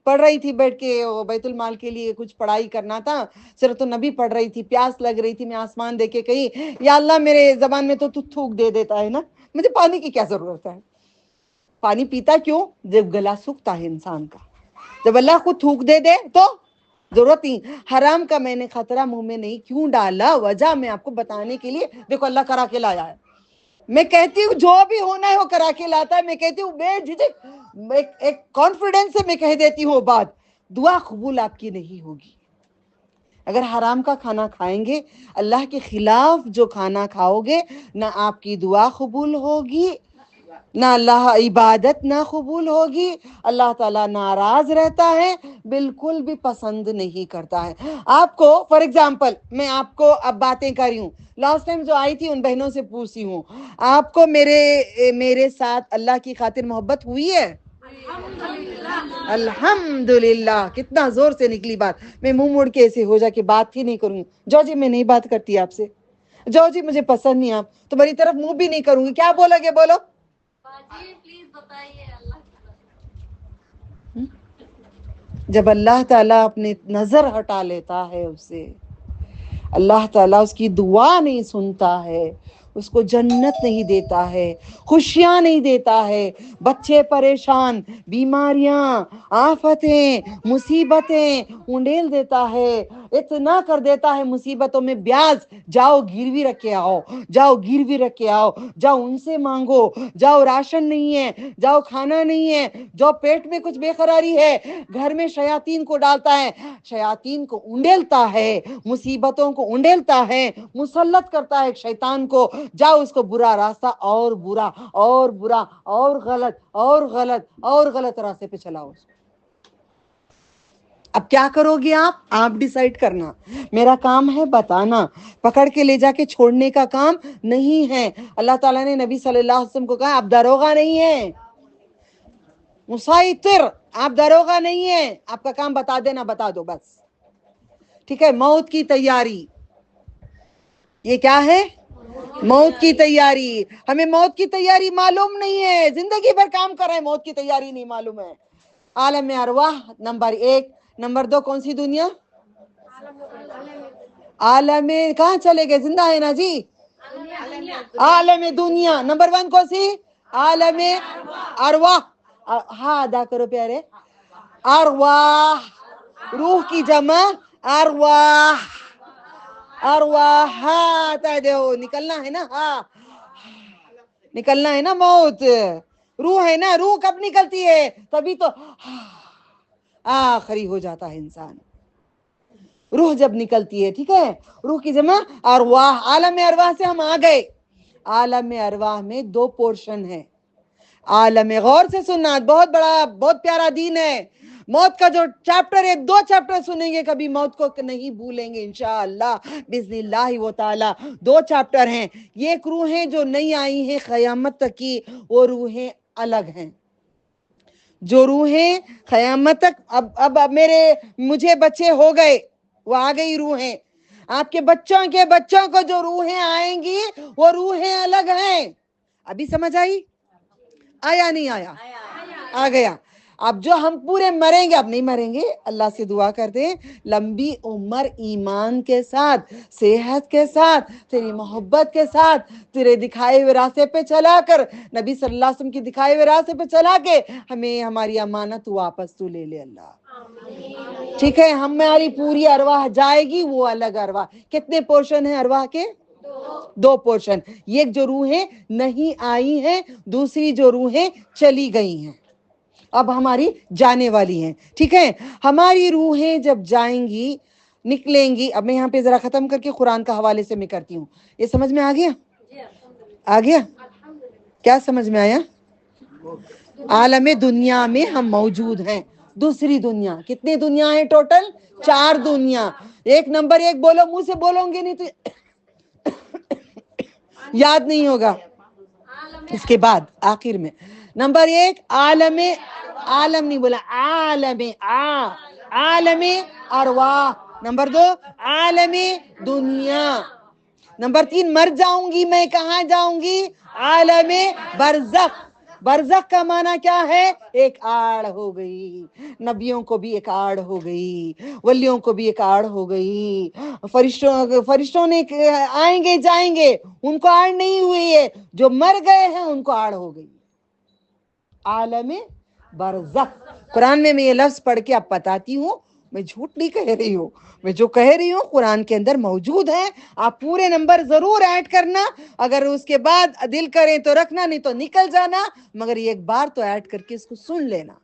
پڑھ رہی تھی بیٹھ کے, بیت المال کے لیے کچھ پڑھائی کرنا تھا, سیرۃ النبی پڑھ رہی تھی, پیاس لگ رہی تھی. میں آسمان دیکھ کے کہی یا اللہ میرے زبان میں تو تھوک دے دیتا ہے نا, مجھے پانی کی کیا ضرورت ہے. پانی پیتا کیوں؟ جب گلا سوکھتا ہے انسان کا. جب اللہ کو تھوک دے دے تو ضرورت نہیں. حرام کا میں نے خطرہ منہ میں نہیں کیوں ڈالا, وجہ میں آپ کو بتانے کے لیے, دیکھو اللہ کرا کے لایا ہے. میں کہتی ہوں جو بھی ہونا ہے وہ کرا کے لاتا ہے. میں کہتی ہوں بے جھجک, ایک کانفیڈنس سے میں کہہ دیتی ہوں بات, دعا قبول آپ کی نہیں ہوگی. اگر حرام کا کھانا کھائیں گے, اللہ کے خلاف جو کھانا کھاؤ گے, نہ آپ کی دعا قبول ہوگی, نہ اللہ عبادت نہ قبول ہوگی. اللہ تعالیٰ ناراض رہتا ہے, بالکل بھی پسند نہیں کرتا ہے. آپ کو فار ایگزامپل میں آپ کو اب باتیں کر رہی ہوں, لاسٹ ٹائم جو آئی تھی ان بہنوں سے پوچھتی ہوں, آپ کو میرے ساتھ اللہ کی خاطر محبت ہوئی ہے؟ الحمدللہ. کتنا زور سے نکلی بات. میں منہ موڑ کے ایسے ہو جا کے بات ہی نہیں کروں گی. جو جی میں نہیں بات کرتی آپ سے, جو جی مجھے پسند نہیں, آپ تمہاری طرف منہ بھی نہیں کروں گی. کیا بولو گے بولو. جب اللہ تعالیٰ اپنی نظر ہٹا لیتا ہے اسے, اللہ تعالیٰ اس کی دعا نہیں سنتا ہے, اس کو جنت نہیں دیتا ہے, خوشیاں نہیں دیتا ہے, بچے پریشان, بیماریاں, آفتیں, مصیبتیں انڈیل دیتا ہے, اتنا کر دیتا ہے مصیبتوں میں بیاز. جاؤ گروی رکھ کے آؤ, جاؤ گروی رکھ کے آؤ, جاؤ ان سے مانگو, جاؤ راشن نہیں ہے, جاؤ کھانا نہیں ہے, جو پیٹ میں کچھ بے قراری ہے, گھر میں شیاطین کو ڈالتا ہے, شیاطین کو انڈیلتا ہے, مصیبتوں کو انڈیلتا ہے, مسلط کرتا ہے شیطان کو. جاؤ اس کو برا راستہ اور برا اور برا اور غلط اور غلط اور غلط راستے پہ چلاؤ. اب کیا کرو گے آپ ڈیسائیڈ کرنا. میرا کام ہے بتانا, پکڑ کے لے جا کے چھوڑنے کا کام نہیں ہے. اللہ تعالیٰ نے نبی صلی اللہ علیہ وسلم کو کہا آپ داروغہ نہیں ہیں, مسائطر, آپ داروغہ نہیں ہیں, آپ کا کام بتا دینا, بتا دو بس, ٹھیک ہے. موت کی تیاری, یہ کیا ہے؟ موت کی تیاری. ہمیں موت کی تیاری معلوم نہیں ہے, زندگی بھر کام کر رہے ہیں, موت کی تیاری نہیں معلوم ہے. عالم ارواح نمبر 1. نمبر 2 کون سی دنیا؟ عالم کہاں چلے گئے, زندہ ہے نا جی, عالم دنیا. نمبر 1 کون سی؟ عالم ارواح. ہاں ادا کرو پیارے, ارواح, روح کی جمع ارواح. ارواح دیو نکلنا ہے نا, ہاں نکلنا ہے نا, موت روح ہے نا, روح کب نکلتی ہے؟ تبھی تو آخری ہو جاتا ہے انسان, روح جب نکلتی ہے, ٹھیک ہے. روح کی جمع ارواح. عالم ارواح سے ہم آ گئے. عالم ارواح میں 2 پورشن ہے. عالم, غور سے سننا, بہت بڑا بہت پیارا دین ہے. موت کا جو چیپٹر ہے, 2 چیپٹر سنیں گے, کبھی موت کو نہیں بھولیں گے انشاءاللہ باذن اللہ و تعالی. 2 چیپٹر ہیں. یہ ایک روحیں جو نہیں آئی ہیں قیامت تک کی, وہ روحیں الگ ہیں. جو روحیں قیامت تک, اب مجھے بچے ہو گئے, وہ آ گئی روحیں. آپ کے بچوں کے بچوں کو جو روحیں آئیں گی وہ روحیں الگ ہیں. ابھی سمجھ آئی؟ آیا نہیں آیا؟ آ گیا. اب جو ہم پورے مریں گے، اب نہیں مریں گے، اللہ سے دعا کرتے ہیں لمبی عمر ایمان کے ساتھ، صحت کے ساتھ، تیری محبت کے ساتھ، تیرے دکھائے ہوئے راستے پہ چلا کر، نبی صلی اللہ علیہ وسلم کی دکھائے ہوئے راستے پہ چلا کے ہمیں ہماری امانت واپس تو لے لے اللہ، ٹھیک ہے؟ ہماری پوری ارواح جائے گی، وہ الگ ارواح۔ کتنے پورشن ہیں ارواح کے؟ 2 پورشن۔ ایک جو روحیں نہیں آئی ہیں، دوسری جو روحیں چلی گئی ہیں، اب ہماری جانے والی ہیں، ٹھیک ہے؟ ہماری روحیں جب جائیں گی، نکلیں گی، اب میں یہاں پہ ذرا ختم کر کے قرآن کا حوالے سے میں کرتی ہوں، یہ سمجھ میں آ گیا؟ آ گیا؟ کیا سمجھ میں آیا؟ عالم دنیا میں ہم موجود ہیں، دوسری دنیا، کتنی دنیا ہیں ٹوٹل؟ 4 دنیا۔ 1 نمبر 1 بولو، منہ سے بولوں گے نہیں تو یاد نہیں ہوگا۔ اس کے بعد آخر میں نمبر 1 عالم نہیں بولا، عالم ارواح۔ نمبر 2 عالم دنیا۔ نمبر 3 مر جاؤں گی میں، کہاں جاؤں گی؟ عالم برزخ۔ برزخ کا معنی کیا ہے؟ ایک آڑ ہو گئی، نبیوں کو بھی ایک آڑ ہو گئی، ولیوں کو بھی ایک آڑ ہو گئی، فرشتوں نے آئیں گے جائیں گے، ان کو آڑ نہیں ہوئی ہے، جو مر گئے ہیں ان کو آڑ ہو گئی۔ عالم برزخ، قرآن میں یہ لفظ پڑھ کے اب بتاتی ہوں، میں جھوٹ نہیں کہہ رہی ہوں، میں جو کہہ رہی ہوں قرآن کے اندر موجود ہے۔ آپ پورے نمبر ضرور ایڈ کرنا، اگر اس کے بعد دل کریں تو رکھنا، نہیں تو نکل جانا، مگر ایک بار تو ایڈ کر کے اس کو سن لینا،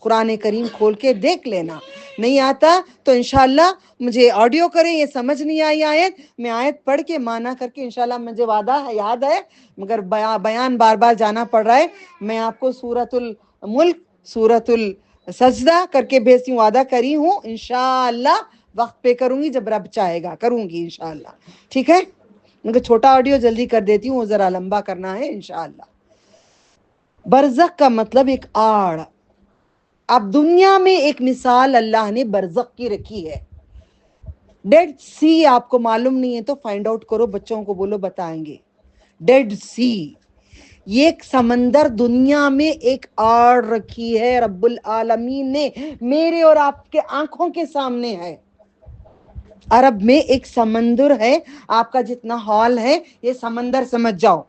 قرآن کریم کھول کے دیکھ لینا۔ نہیں آتا تو انشاءاللہ مجھے آڈیو کریں، یہ سمجھ نہیں آئی آیت، میں آیت پڑھ کے معنی کر کے انشاءاللہ، مجھے وعدہ ہے، یاد ہے، مگر بیان بار بار جانا پڑ رہا ہے، میں آپ کو سورۃ الملک، سورۃ السجدہ کر کے بھیجتی ہوں، وعدہ کری ہوں، انشاءاللہ وقت پہ کروں گی، جب رب چاہے گا کروں گی انشاءاللہ، ٹھیک ہے؟ مگر چھوٹا آڈیو جلدی کر دیتی ہوں، ذرا لمبا کرنا ہے انشاءاللہ۔ برزخ کا مطلب ایک آڑ۔ اب دنیا میں ایک مثال اللہ نے برزخ کی رکھی ہے۔ ڈیڈ سی آپ کو معلوم نہیں ہے تو فائنڈ آؤٹ کرو، بچوں کو بولو بتائیں گے۔ ڈیڈ سی، یہ ایک سمندر دنیا میں ایک آڑ رکھی ہے رب العالمین نے، میرے اور آپ کے آنکھوں کے سامنے ہے۔ عرب میں ایک سمندر ہے، آپ کا جتنا ہال ہے یہ سمندر سمجھ جاؤ،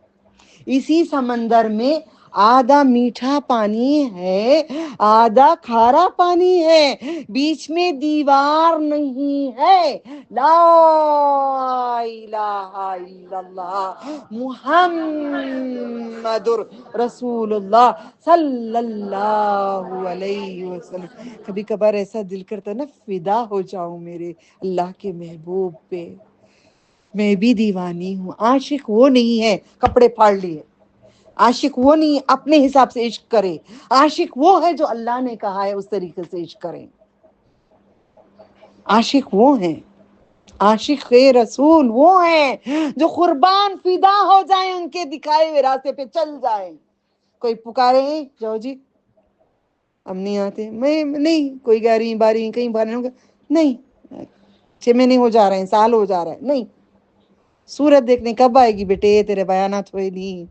اسی سمندر میں آدھا میٹھا پانی ہے، آدھا کھارا پانی ہے، بیچ میں دیوار نہیں ہے۔ لا الہ الا اللہ محمد رسول اللہ صلی اللہ علیہ وسلم۔ کبھی کبھار ایسا دل کرتا ہے نا فدا ہو جاؤں میرے اللہ کے محبوب پہ، میں بھی دیوانی ہوں۔ عاشق وہ نہیں ہے کپڑے پھاڑ لیے، عاشق وہ نہیں اپنے حساب سے عشق کرے، عاشق وہ ہے جو اللہ نے کہا ہے اس طریقے سے عشق کریں۔ عاشق وہ ہیں، عاشق رسول وہ ہیں جو قربان فدا ہو جائیں، ان کے دکھائے ہوئے راستے پہ چل جائیں۔ کوئی پکارے جاؤ جی، ہم نہیں آتے، میں نہیں، کوئی 11 12 کہیں بھرنے ہوگا نہیں، 6 مہینے ہو جا رہے ہیں، سال ہو جا رہا ہے، نہیں، سورت دیکھنے کب آئے گی بیٹے، تیرے بیانات ہوئے نہیں،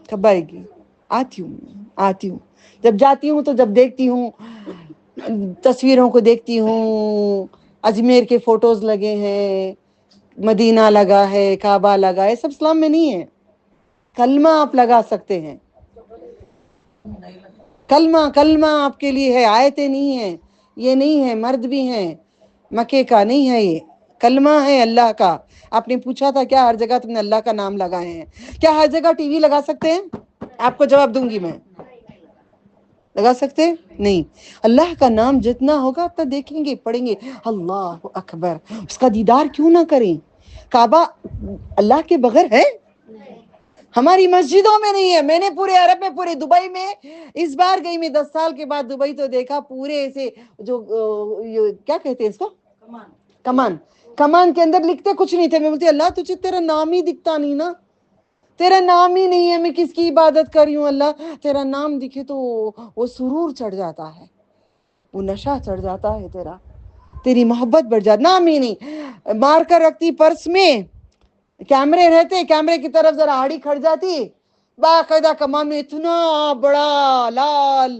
کب آئے گی؟ آتی ہوں، جب جاتی ہوں تو جب دیکھتی ہوں تصویروں کو، دیکھتی ہوں اجمیر کے فوٹوز لگے ہیں، مدینہ لگا ہے، کعبہ لگا ہے، سب اسلام میں نہیں ہے۔ کلمہ آپ لگا سکتے ہیں، کلمہ آپ کے لیے ہے، آیتیں نہیں ہیں، یہ نہیں ہے، مرد بھی ہیں، مکے کا نہیں ہے، یہ کلمہ ہے اللہ کا۔ آپ نے پوچھا تھا کیا ہر جگہ تم نے اللہ کا نام لگائے ہیں؟ کیا ہر جگہ ٹی وی لگا سکتے ہیں؟ آپ کو جواب دوں گی میں، لگا سکتے نہیں۔ اللہ کا نام جتنا ہوگا اتنا دیکھیں گے، پڑھیں گے، اللہ اکبر، اس کا دیدار کیوں نہ کریں؟ کعبہ اللہ کے بغیر ہے؟ ہماری مسجدوں میں نہیں ہے۔ میں نے پورے عرب میں، پورے دبئی میں اس بار گئی، میں 10 سال کے بعد دبئی، تو دیکھا پورے ایسے جو کیا کہتے ہیں اس کو، کمان کے اندر لکھتے کچھ نہیں تھے۔ میں بولتی اللہ تجھے تیرا نام ہی دکھتا نہیں نا، تیرا نام ہی نہیں ہے، میں کس کی عبادت کر رہی ہوں؟ اللہ تیرا نام دکھے تو وہ سرور چڑھ جاتا ہے، وہ نشہ چڑھ جاتا ہے، تیری محبت بڑھ جاتی۔ نام ہی نہیں، مار کر رکھتی پرس میں، کیمرے رہتے، کیمرے کی طرف ذرا آڑی کھڑ جاتی، باقاعدہ کمان میں اتنا بڑا لال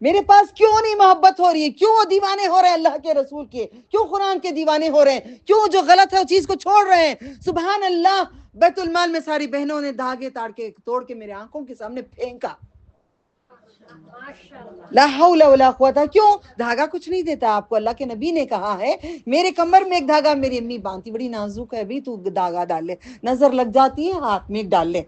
میرے پاس کیوں نہیں محبت ہو رہی ہے؟ کیوں دیوانے ہو رہے ہیں اللہ کے رسول کے؟ کیوں قرآن کے دیوانے ہو رہے ہیں؟ کیوں جو غلط ہے اس چیز کو چھوڑ رہے ہیں؟ سبحان اللہ، بیت المال میں ساری بہنوں نے دھاگے توڑ کے میرے آنکھوں کے سامنے پھینکا. لا حول ولا قوت. کیوں؟ دھاگا کچھ نہیں دیتا آپ کو. اللہ کے نبی نے کہا ہے میرے کمر میں ایک دھاگا میری امی باندھتی، بڑی نازک ہے بھی، تو دھاگا ڈال لے، نظر لگ جاتی ہے، ہاتھ میں ڈال لے.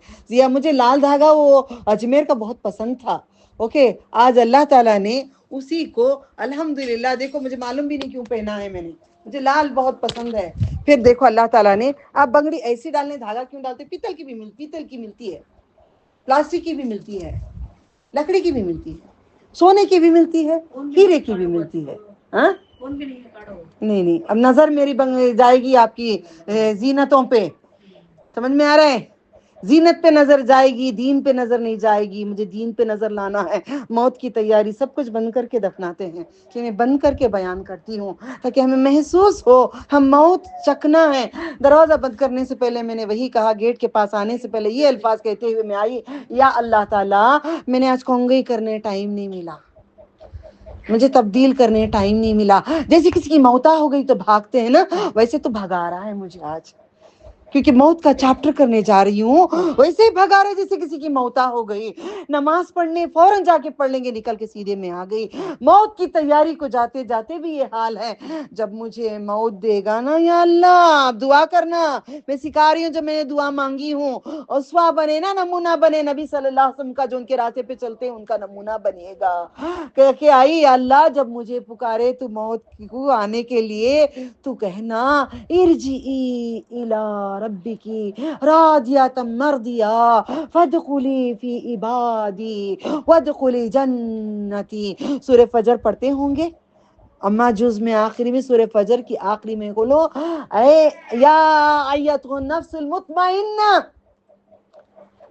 مجھے لال دھاگا وہ اجمیر کا بہت پسند تھا. اوکے، آج اللہ تعالیٰ نے اسی کو الحمدللہ، دیکھو مجھے معلوم بھی نہیں کیوں پہنا ہے میں نے، مجھے لال بہت پسند ہے. پھر دیکھو اللہ تعالیٰ نے، آپ بنگڑی ایسی ڈالنے، دھاگا کیوں ڈالتے؟ پیتل کی ملتی ہے، پلاسٹک کی بھی ملتی ہے، لکڑی کی بھی ملتی ہے، سونے کی بھی ملتی ہے، ہیرے کی بھی ملتی ہے. ہاں نہیں، اب نظر میری جائے گی آپ کی زینتوں پہ، سمجھ میں آ رہا ہے؟ زینت پہ نظر جائے گی، دین پہ نظر نہیں جائے گی. مجھے دین پہ نظر لانا ہے. موت کی تیاری سب کچھ بند کر کے دفناتے ہیں، کہ میں بند کر کے بیان کرتی ہوں تاکہ ہمیں محسوس ہو ہم موت چکنا ہے. دروازہ بند کرنے سے پہلے میں نے وہی کہا، گیٹ کے پاس آنے سے پہلے یہ الفاظ کہتے ہوئے میں آئی، یا اللہ تعالیٰ میں نے آج کنگھی کرنے ٹائم نہیں ملا، مجھے تبدیل کرنے ٹائم نہیں ملا. جیسے کسی کی موتا ہو گئی تو بھاگتے ہیں نا، ویسے تو بھگا رہا ہے مجھے آج، کیونکہ موت کا چیپٹر کرنے جا رہی ہوں. ویسے ہی بھگا رہے جیسے کسی کی موتا ہو گئی. نماز پڑھنے فوراً جا کے پڑھ لیں گے، نکل کے سیدھے میں آ گئی. موت کی تیاری کو جاتے جاتے بھی یہ حال ہے. جب مجھے موت دے گا نا، یا اللہ دعا کرنا، میں سکھا رہی ہوں، جب میں نے دعا مانگی ہوں، اسوا بنے نا، نمونہ بنے نبی صلی اللہ علیہ وسلم کا، جو ان کے راستے پہ چلتے ہیں ان کا نمونہ بنے گا. کہ آئی اللہ جب مجھے پکارے تو موت کو آنے کے لیے، تو کہنا ارجعی الی ربکی راضیۃ مرضیہ فادخلی فی عبادی وادخلی جنتی. سورہ فجر پڑھتے ہوں گے اما جز میں، آخری میں سورہ فجر کی آخری میں بولو، اے یا ایتھا النفس المطمئنہ،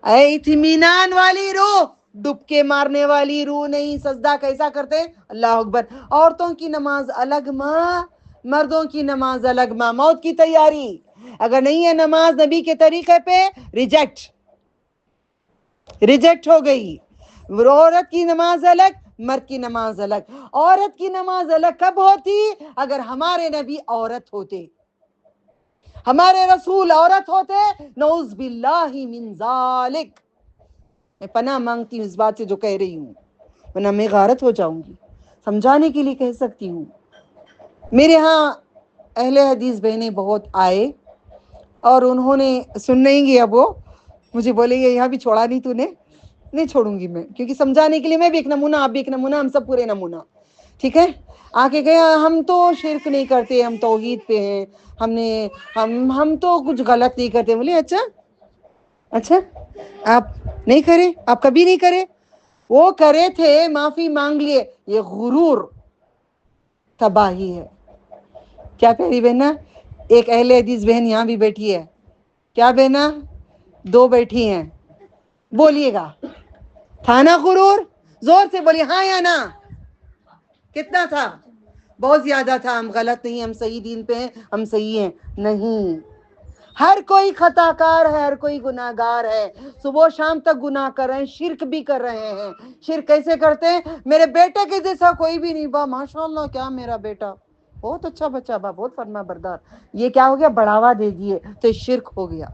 اے اطمینان والی روح، ڈبکے مارنے والی روح نہیں. سجدہ کیسا کرتے؟ اللہ اکبر. عورتوں کی نماز الگ ماں، مردوں کی نماز الگ ماں. موت کی تیاری اگر نہیں ہے نماز نبی کے طریقے پہ، ریجیکٹ ہو گئی. عورت کی نماز الگ، مرد کی نماز الگ. عورت کی نماز الگ کب ہوتی؟ اگر ہمارے نبی عورت ہوتے، ہمارے رسول عورت ہوتے. نعوذ باللہ من ذالک. میں پناہ مانگتی ہوں اس بات سے جو کہہ رہی ہوں، ورنہ میں غارت ہو جاؤں گی. سمجھانے کے لیے کہہ سکتی ہوں. میرے ہاں اہل حدیث بہنیں بہت آئے اور انہوں نے سن نہیں گیا، وہ مجھے بولے گے یہاں بھی چھوڑا نہیں تو نے، نہیں چھوڑوں گی میں، کیونکہ سمجھانے کے لیے میں بھی ایک نمونہ، آپ بھی ایک نمونہ، ہم سب پورے نمونہ. ٹھیک ہے؟ آ کے گیا ہم تو شرک نہیں کرتے، ہم توحید پہ ہیں، ہم تو کچھ غلط نہیں کرتے. بولے اچھا آپ نہیں کرے، آپ کبھی نہیں کرے؟ وہ کرے تھے، معافی مانگ لیے. یہ غرور تباہی ہے. کیا کہہ رہی بہنا؟ ایک اہل حدیث بہن یہاں بھی بیٹھی ہے. کیا بہنا؟ 2 بیٹھی ہیں. بولیے گا تھا نا غرور؟ زور سے بولیے ہاں یا نا. کتنا تھا؟ بہت زیادہ تھا. ہم غلط نہیں، ہم صحیح دین پہ ہیں، ہم صحیح ہیں. نہیں، ہر کوئی خطا کار ہے، ہر کوئی گناہ گار ہے. صبح شام تک گناہ کر رہے ہیں، شرک بھی کر رہے ہیں. شرک کیسے کرتے ہیں؟ میرے بیٹے کے جیسا کوئی بھی نہیں. با ماشاء اللہ، کیا میرا بیٹا بہت اچھا بچہ، با بہت فرما بردار. یہ کیا ہو گیا؟ بڑھاوا دے دیے تو شرک ہو گیا.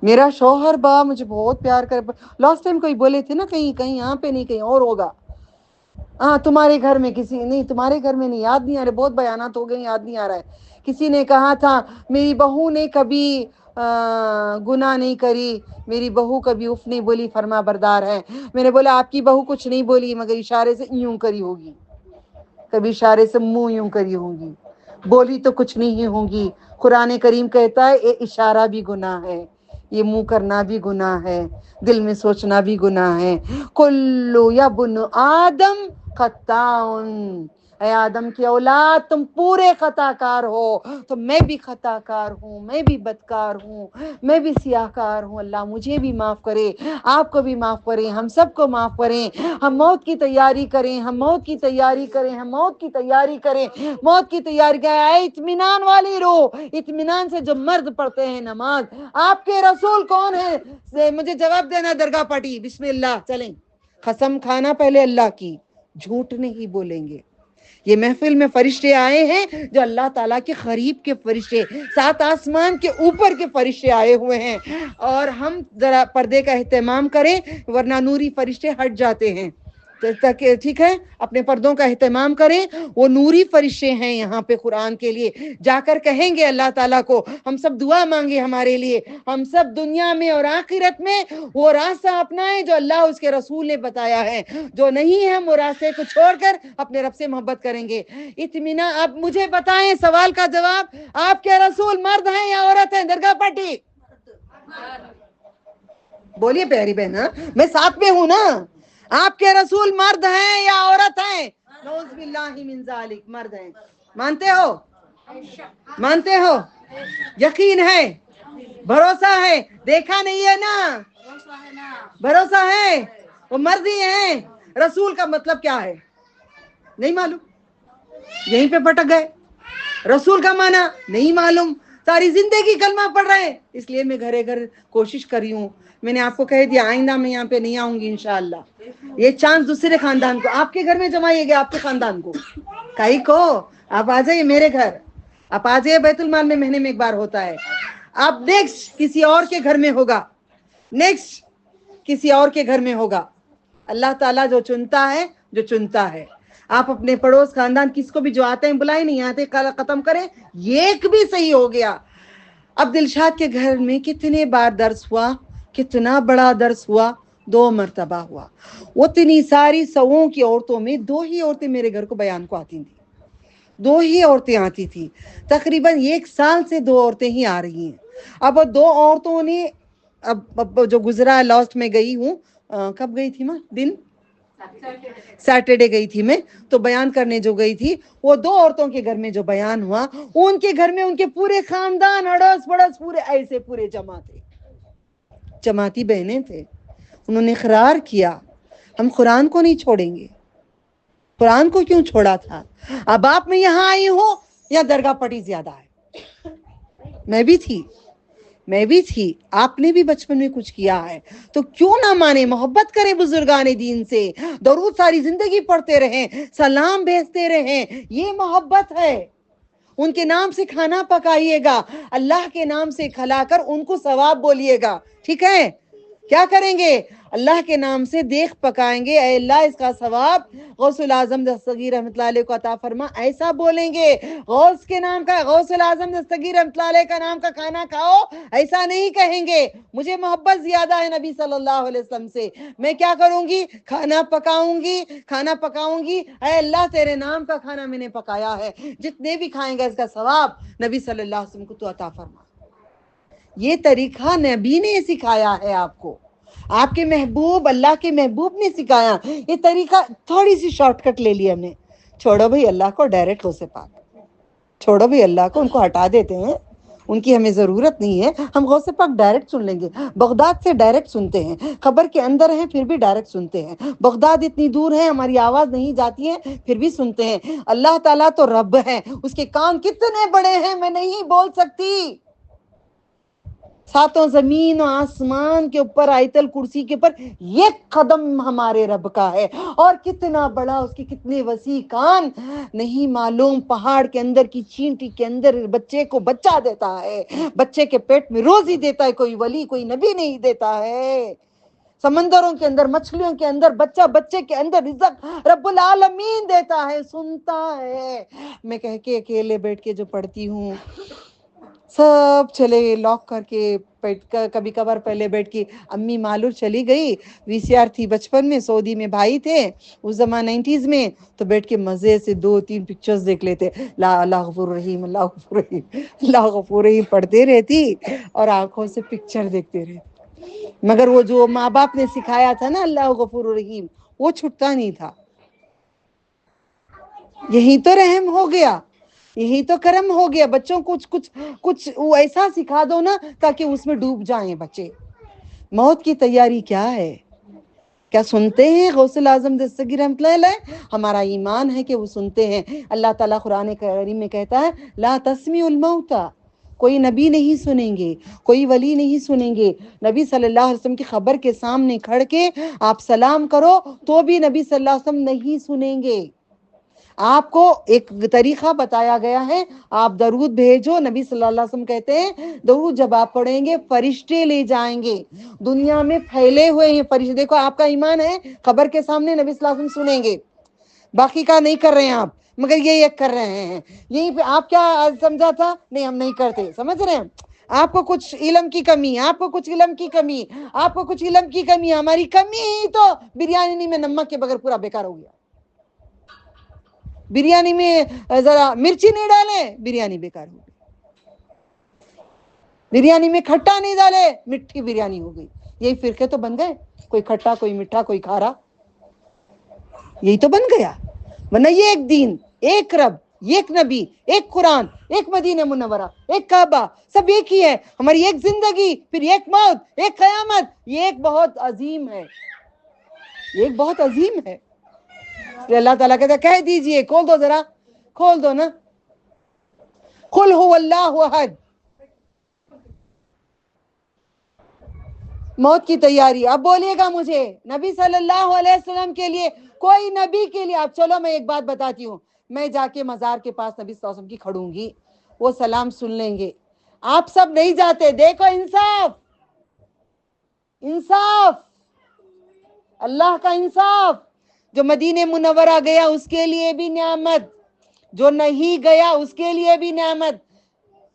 میرا شوہر با مجھے بہت پیار کرے. لاسٹ ٹائم کوئی بولے تھے نا، کہیں یہاں پہ نہیں، کہیں اور ہوگا. ہاں تمہارے گھر میں کسی نہیں، تمہارے گھر میں نہیں، یاد نہیں آ رہے، بہت بیانات ہو گئے، یاد نہیں آ رہا ہے. کسی نے کہا تھا میری بہو نے کبھی گناہ نہیں کری، میری بہو کبھی اف نہیں بولی، فرما بردار ہے. میں نے بولا آپ کی بہو کچھ نہیں بولی، مگر اشارے سے یوں کری ہوگی، کبھی اشارے سے منہ یوں کری ہوگی، بولی تو کچھ نہیں ہوگی. قرآن کریم کہتا ہے یہ اشارہ بھی گناہ ہے، یہ منہ کرنا بھی گناہ ہے، دل میں سوچنا بھی گناہ ہے. کلو یا بن آدم خطاؤن، اے آدم کی اولاد تم پورے خطا کار ہو. تو میں بھی خطا کار ہوں، میں بھی بدکار ہوں، میں بھی سیاہ کار ہوں. اللہ مجھے بھی معاف کرے، آپ کو بھی معاف کرے، ہم سب کو معاف کریں. ہم موت کی تیاری کریں، ہم موت کی تیاری کریں، ہم موت کی تیاری کریں، موت کی تیاری کریں. اے اطمینان والی روح، اطمینان سے جو مرد پڑھتے ہیں نماز، آپ کے رسول کون ہیں؟ مجھے جواب دینا درگاہ پاٹی. بسم اللہ چلیں. قسم کھانا پہلے اللہ کی، جھوٹ نہیں بولیں گے. یہ محفل میں فرشتے آئے ہیں جو اللہ تعالیٰ کے قریب کے فرشتے، 7 آسمان کے اوپر کے فرشتے آئے ہوئے ہیں، اور ہم ذرا پردے کا اہتمام کریں ورنہ نوری فرشتے ہٹ جاتے ہیں. ٹھیک ہے، اپنے پردوں کا اہتمام کریں. وہ نوری فرشتے ہیں یہاں پہ قرآن کے لیے. جا کر کہیں گے اللہ تعالیٰ کو ہم سب دعا مانگے ہمارے لیے، ہم سب دنیا میں اور آخرت میں وہ راستہ اپنائیں جو اللہ اس کے رسول نے بتایا ہے. جو نہیں ہے ہم وہ راستے کو چھوڑ کر اپنے رب سے محبت کریں گے. اطمینان. اب مجھے بتائیں سوال کا جواب، آپ کے رسول مرد ہیں یا عورت ہیں؟ درگاہ پٹی بولیے پیاری بہن، میں ساتھ میں ہوں نا. آپ کے رسول مرد ہیں یا عورت ہیں؟ نعوذ باللہ من ذالک، مرد ہیں. مانتے ہو؟ مانتے ہو؟ یقین ہے؟ بھروسہ ہے؟ دیکھا نہیں ہے نا؟ بھروسہ ہے؟ وہ مرد ہی ہیں. رسول کا مطلب کیا ہے نہیں معلوم، یہیں پہ پٹک گئے. رسول کا معنی نہیں معلوم، ساری زندگی کلمہ پڑھ رہے ہیں. اس لیے میں گھر گھر کوشش کری ہوں. میں نے آپ کو کہہ دیا آئندہ میں یہاں پہ نہیں آؤں گی انشاءاللہ. یہ چانس دوسرے خاندان کو، آپ کے گھر میں جمائیے گا، آپ کے خاندان کو کئی کو. آپ آ جائیے میرے گھر، آپ آ جائیے. بیت المال میں مہینے میں ایک بار ہوتا ہے. اب نیکسٹ کسی اور کے گھر میں ہوگا، نیکسٹ کسی اور کے گھر میں ہوگا. اللہ تعالیٰ جو چنتا ہے، جو چنتا ہے. آپ اپنے پڑوس خاندان کس کو بھی جو آتے ہیں بلائیں نہیں، آتے ختم کریں. یہ ایک بھی صحیح ہو گیا. اب دلشاد کے گھر میں کتنے بار درس ہوا، کتنا بڑا درس ہوا، 2 مرتبہ ہوا. وہ اتنی ساری 100 کی عورتوں میں 2 ہی عورتیں میرے گھر کو بیان کو آتی تھیں. 2 ہی عورتیں آتی تھی. تقریباً 1 سال سے 2 عورتیں ہی آ رہی ہیں. اب 2 عورتوں نے اب جو گزرا لاسٹ میں گئی ہوں، کب گئی تھی ماں؟ دن سیٹرڈے گئی تھی میں، تو بیان کرنے جو گئی تھی، وہ 2 عورتوں کے گھر میں جو بیان ہوا، ان کے گھر میں ان کے پورے خاندان اڑوس پڑوس پورے ایسے پورے جمع تھے، جماعتی بہنیں تھے. انہوں نے اقرار کیا ہم قرآن کو نہیں چھوڑیں گے. قرآن کو کیوں چھوڑا تھا؟ اب آپ میں یہاں آئی ہوں یا درگاہ پٹی زیادہ ہے؟ میں بھی تھی. آپ نے بھی بچپن میں کچھ کیا ہے تو کیوں نہ مانے. محبت کریں بزرگان دین سے، درود ساری زندگی پڑھتے رہیں، سلام بھیجتے رہیں. یہ محبت ہے. ان کے نام سے کھانا پکائیے گا، اللہ کے نام سے کھلا کر ان کو ثواب بولیے گا. ٹھیک ہے؟ کیا کریں گے؟ اللہ کے نام سے دیکھ پکائیں گے، اے اللہ اس کا ثواب غوث العظم دستگیر رحمۃ اللہ علیہ کو عطا فرما. ایسا بولیں گے. غوث کے نام کا، غوث العظم دستگیر رحمۃ اللہ علیہ کا نام کا کھانا کھاؤ، ایسا نہیں کہیں گے. مجھے محبت زیادہ ہے نبی صلی اللہ علیہ وسلم سے. میں کیا کروں گی؟ کھانا پکاؤں گی. اے اللہ تیرے نام کا کھانا میں نے پکایا ہے، جتنے بھی کھائیں گے اس کا ثواب نبی صلی اللہ علیہ وسلم کو تو عطا فرما. یہ طریقہ نبی نے سکھایا ہے آپ کو، آپ کے محبوب، اللہ کے محبوب نے سکھایا. یہ طریقہ تھوڑی سی شارٹ کٹ لے لی ہم نے. چھوڑو بھائی اللہ کو، ڈائریکٹ غوث پاک چھوڑو بھائی اللہ کو، ان کو ہٹا دیتے ہیں، ان کی ہمیں ضرورت نہیں ہے. ہم غوث پاک ڈائریکٹ سن لیں گے. بغداد سے ڈائریکٹ سنتے ہیں، خبر کے اندر ہیں پھر بھی ڈائریکٹ سنتے ہیں. بغداد اتنی دور ہے، ہماری آواز نہیں جاتی ہے پھر بھی سنتے ہیں. اللہ تعالیٰ تو رب ہے، اس کے کان کتنے بڑے ہیں میں نہیں بول سکتی. 7 زمین و آسمان کے اوپر، آیت الکرسی کے اوپر 1 قدم ہمارے رب کا ہے، اور کتنا بڑا، اس کے کتنے وسیع کان نہیں معلوم. پہاڑ کے اندر کی چینٹی کے اندر بچے کو بچہ دیتا ہے، بچے کے پیٹ میں روزی دیتا ہے. کوئی ولی، کوئی نبی نہیں دیتا ہے. سمندروں کے اندر، مچھلیوں کے اندر، بچے کے اندر رزق رب العالمین دیتا ہے، سنتا ہے. میں کہہ کے اکیلے بیٹھ کے جو پڑھتی ہوں، سب چلے لاک کر کے کبھی کبھار پہلے بیٹھ کی. امی مالور چلی گئی، وی سی آر تھی بچپن میں، سعودی میں بھائی تھے اس زمان 90s میں، تو بیٹھ کے مزے سے 2-3 پکچرز دیکھ لیتے. اللہ غفور رحیم، اللہ غفور رحیم، اللہ غفور رحیم پڑھتے رہتی اور آنکھوں سے پکچر دیکھتے رہتے. مگر وہ جو ماں باپ نے سکھایا تھا نا اللہ غفور رحیم، وہ چھٹتا نہیں تھا. یہی تو رحم ہو گیا، یہی تو کرم ہو گیا. بچوں کو کچھ ایسا سکھا دو نا تاکہ اس میں ڈوب جائیں بچے. موت کی تیاری کیا ہے؟ کیا سنتے ہیں غوث العظم دستگیر رحمۃ اللہ علیہ؟ ہمارا ایمان ہے کہ وہ سنتے ہیں. اللہ تعالیٰ قرآن کریم میں کہتا ہے لا تسمیع الموتى، کوئی نبی نہیں سنیں گے, کوئی ولی نہیں سنیں گے. نبی صلی اللہ علیہ وسلم کی خبر کے سامنے کھڑ کے آپ سلام کرو تو بھی نبی صلی اللہ علیہ وسلم نہیں سنیں گے. آپ کو ایک طریقہ بتایا گیا ہے, آپ درود بھیجو. نبی صلی اللہ علیہ وسلم کہتے ہیں درود جب آپ پڑھیں گے فرشتے لے جائیں گے. دنیا میں پھیلے ہوئے ہیں فرشتے. دیکھو آپ کا ایمان ہے, خبر کے سامنے نبی صلی اللہ علیہ وسلم سنیں گے, باقی کا نہیں کر رہے ہیں آپ, مگر یہ ایک کر رہے ہیں. یہیں پہ آپ کیا سمجھا تھا, نہیں ہم نہیں کرتے, سمجھ رہے ہیں. آپ کو کچھ علم کی کمی, آپ کو کچھ علم کی کمی, آپ کو کچھ علم کی کمی. ہماری کمی ہی تو بریانی میں نمک کے بغیر پورا بیکار ہو گیا. بریانی میں ذرا مرچی نہیں ڈالے, بریانی بیکار ہو گئی. بریانی میں کھٹا نہیں ڈالے, مٹھی بریانی ہو گئی. یہی فرقے تو بن گئے, کوئی کھٹا, کوئی میٹھا, کوئی کھارا. یہی تو بن گیا. ورنہ یہ ایک دین, ایک رب, ایک نبی, ایک قرآن, ایک مدینہ منورہ, ایک کعبہ, سب ایک ہی ہے. ہماری ایک زندگی, پھر ایک موت, ایک قیامت. یہ ایک بہت عظیم ہے, یہ ایک بہت عظیم ہے. اللہ تعالیٰ کہتا ہے کہہ دیجئے, کھول دو ذرا, کھول دو نا. قل هو اللہ احد. موت کی تیاری. اب بولیے گا مجھے نبی صلی اللہ علیہ وسلم کے لیے, کوئی نبی کے لیے. اب چلو میں ایک بات بتاتی ہوں, میں جا کے مزار کے پاس نبی صلی اللہ علیہ وسلم کی کھڑوں گی, وہ سلام سن لیں گے. آپ سب نہیں جاتے. دیکھو انصاف, انصاف, اللہ کا انصاف. جو مدینہ منورہ گیا اس کے لیے بھی نعمت, جو نہیں گیا اس کے لیے بھی نعمت.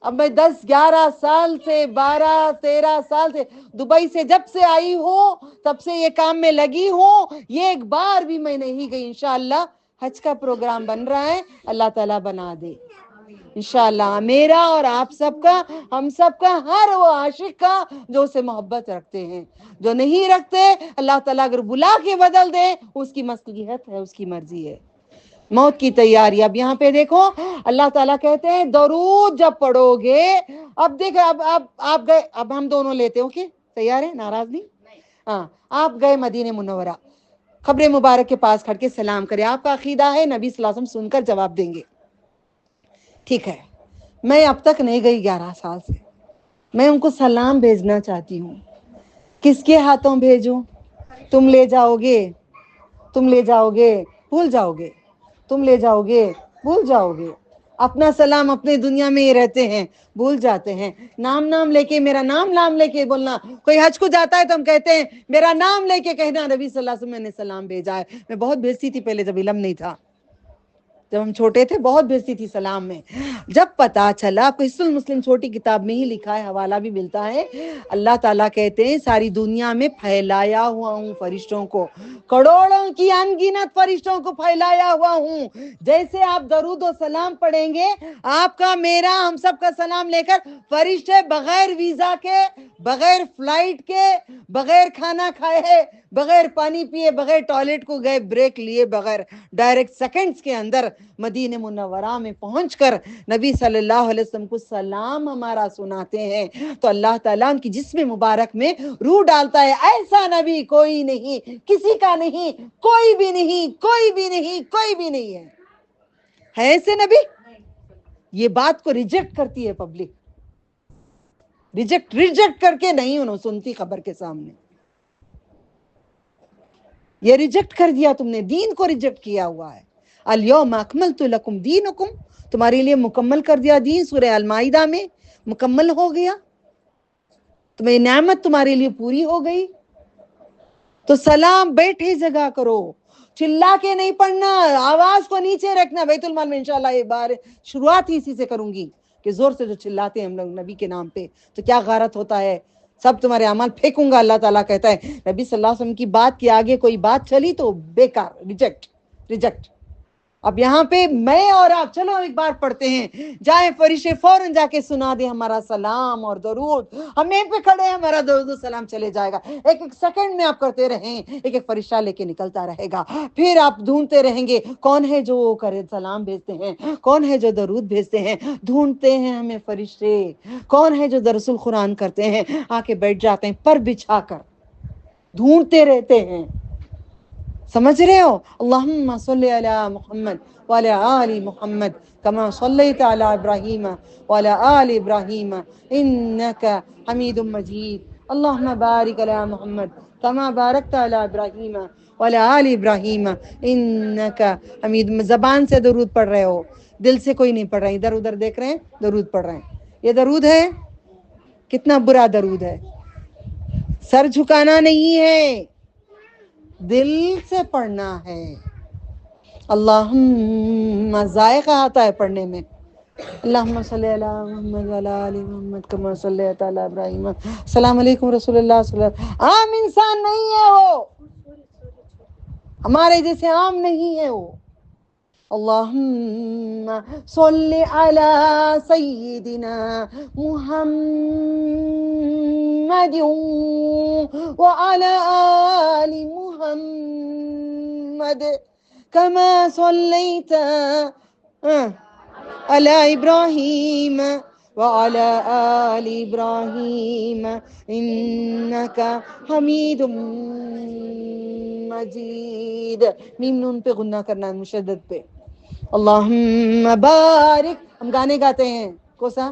اب میں 10-11 سال سے 12-13 سال سے دبئی سے جب سے آئی ہوں تب سے یہ کام میں لگی ہوں, یہ ایک بار بھی میں نہیں گئی. انشاءاللہ حج کا پروگرام بن رہا ہے, اللہ تعالیٰ بنا دے انشاءاللہ. میرا اور آپ سب کا, ہم سب کا, ہر وہ عاشق کا جو اسے محبت رکھتے ہیں. جو نہیں رکھتے, اللہ تعالیٰ اگر بلا کے بدل دے, اس کی مصلحت ہے, اس کی مرضی ہے. موت کی تیاری. اب یہاں پہ دیکھو اللہ تعالیٰ کہتے ہیں درود جب پڑھو گے. اب دیکھو, اب آپ گئے, اب ہم دونوں لیتے ہو کہ تیار ہے, ناراض نہیں. ہاں, آپ گئے مدینہ منورہ, قبر مبارک کے پاس کھڑ کے سلام کرے. آپ کا عقیدہ ہے نبی صلی اللہ علیہ وسلم سن کر جواب دیں گے. ٹھیک ہے, میں اب تک نہیں گئی 11 سال سے, میں ان کو سلام بھیجنا چاہتی ہوں. کس کے ہاتھوں بھیجوں؟ تم لے جاؤ گے, تم لے جاؤ گے, بھول جاؤ گے. تم لے جاؤ گے, بھول جاؤ گے. اپنا سلام اپنے دنیا میں ہی رہتے ہیں, بھول جاتے ہیں. نام لے کے, میرا نام لے کے بولنا. کوئی حج کو جاتا ہے تو ہم کہتے ہیں میرا نام لے کے کہنا نبی صلی اللہ علیہ وسلم نے سلام بھیجا ہے. میں بہت بھیجتی تھی پہلے, جب علم نہیں تھا, جب ہم چھوٹے تھے بہت بھیجتی تھی سلام میں. جب پتا چلا, آپ کو حصن المسلم چھوٹی کتاب میں ہی لکھا ہے, حوالہ بھی ملتا ہے, اللہ تعالیٰ کہتے ہیں ساری دنیا میں پھیلایا ہوا ہوں فرشتوں کو, کروڑوں کی ان گنت فرشتوں کو پھیلایا ہوا ہوں. جیسے آپ درود و سلام پڑھیں گے, آپ کا, میرا, ہم سب کا سلام لے کر فرشتے بغیر ویزا کے, بغیر فلائٹ کے, بغیر کھانا کھائے, بغیر پانی پیے, بغیر ٹوائلٹ کو گئے, بریک لیے بغیر, ڈائریکٹ سیکنڈز کے اندر مدینہ منورہ میں پہنچ کر نبی صلی اللہ علیہ وسلم کو سلام ہمارا سناتے ہیں. تو اللہ تعالیٰ ان کی جسم مبارک میں روح ڈالتا ہے. ایسا نبی کوئی نہیں, کسی کا نہیں, کوئی بھی نہیں, کوئی بھی نہیں, کوئی بھی نہیں ہے ایسے نبی. یہ بات کو ریجیکٹ کرتی ہے پبلک, ریجیکٹ کر کے نہیں انہوں سنتی خبر کے سامنے. یہ ریجیکٹ کر دیا تم نے, دین کو ریجیکٹ کیا ہوا ہے. الیوم اکملت لکم دینکم, تمہارے لیے مکمل کر دیا دین. سورہ المائدہ میں مکمل ہو گیا, تمہیں نعمت تمہارے لیے پوری ہو گئی. تو سلام بیٹھے جگہ کرو, چلا کے نہیں پڑھنا, آواز کو نیچے رکھنا. بیت المال میں انشاءاللہ ایک بار شروعات ہی اسی سے کروں گی کہ زور سے جو چلاتے ہیں ہم لوگ نبی کے نام پہ تو کیا غارت ہوتا ہے, سب تمہارے اعمال پھینکوں گا. اللہ تعالیٰ کہتا ہے نبی صلی اللہ علیہ وسلم کی بات کے آگے کوئی بات چلی تو بیکار, ریجیکٹ. اب یہاں پہ میں اور آپ, چلو ایک بار پڑھتے ہیں, جائیں فرشتے فوراً جا کے سنا دے ہمارا سلام اور درود. ہم یہیں پہ کھڑے ہیں, ہمارا درود و سلام چلے جائے گا. ایک سیکنڈ میں آپ کرتے رہیں, ایک فرشتہ لے کے نکلتا رہے گا. پھر آپ ڈھونڈتے رہیں گے کون ہے جو کرے سلام بھیجتے ہیں, کون ہے جو درود بھیجتے ہیں. ڈھونڈتے ہیں ہمیں فرشتے, کون ہے جو درس القرآن کرتے ہیں. آ کے بیٹھ جاتے ہیں پر بچھا کر, ڈھونڈتے رہتے ہیں. سمجھ رہے ہو؟ اللہم صلی علی محمد وعلی آل محمد کما صلیت علی ابراہیم وعلی آل ابراہیم انک حمید مجید. اللہم بارک علی محمد کما بارکت علی ابراہیم وعلی آل ابراہیم انک حمید. زبان سے درود پڑھ رہے ہو، دل سے کوئی نہیں پڑھ رہے. ادھر ادھر دیکھ رہے ہیں، درود پڑھ رہے ہیں. یہ درود ہے؟ کتنا برا درود ہے. سر جھکانا نہیں ہے، دل سے پڑھنا ہے. اللہم ذائقہ آتا ہے پڑھنے میں. اللہم صلی علی محمد وعلی آل محمد کما صلیت علی ابراہیم. السلام علیکم رسول اللہ صلی اللہ علیہ وسلم. عام انسان نہیں ہے وہ، ہمارے جیسے عام نہیں ہے وہ. اللہم صلی علی سیدنا محمد وعلی آل محمد کما صلیت علی ابراہیم وعلی آل ابراہیم انک حمید مجید. میم نون پہ غنہ کرنا ہے، مشدد پہ. اللہم بارک. ہم گانے گاتے ہیں، کوسا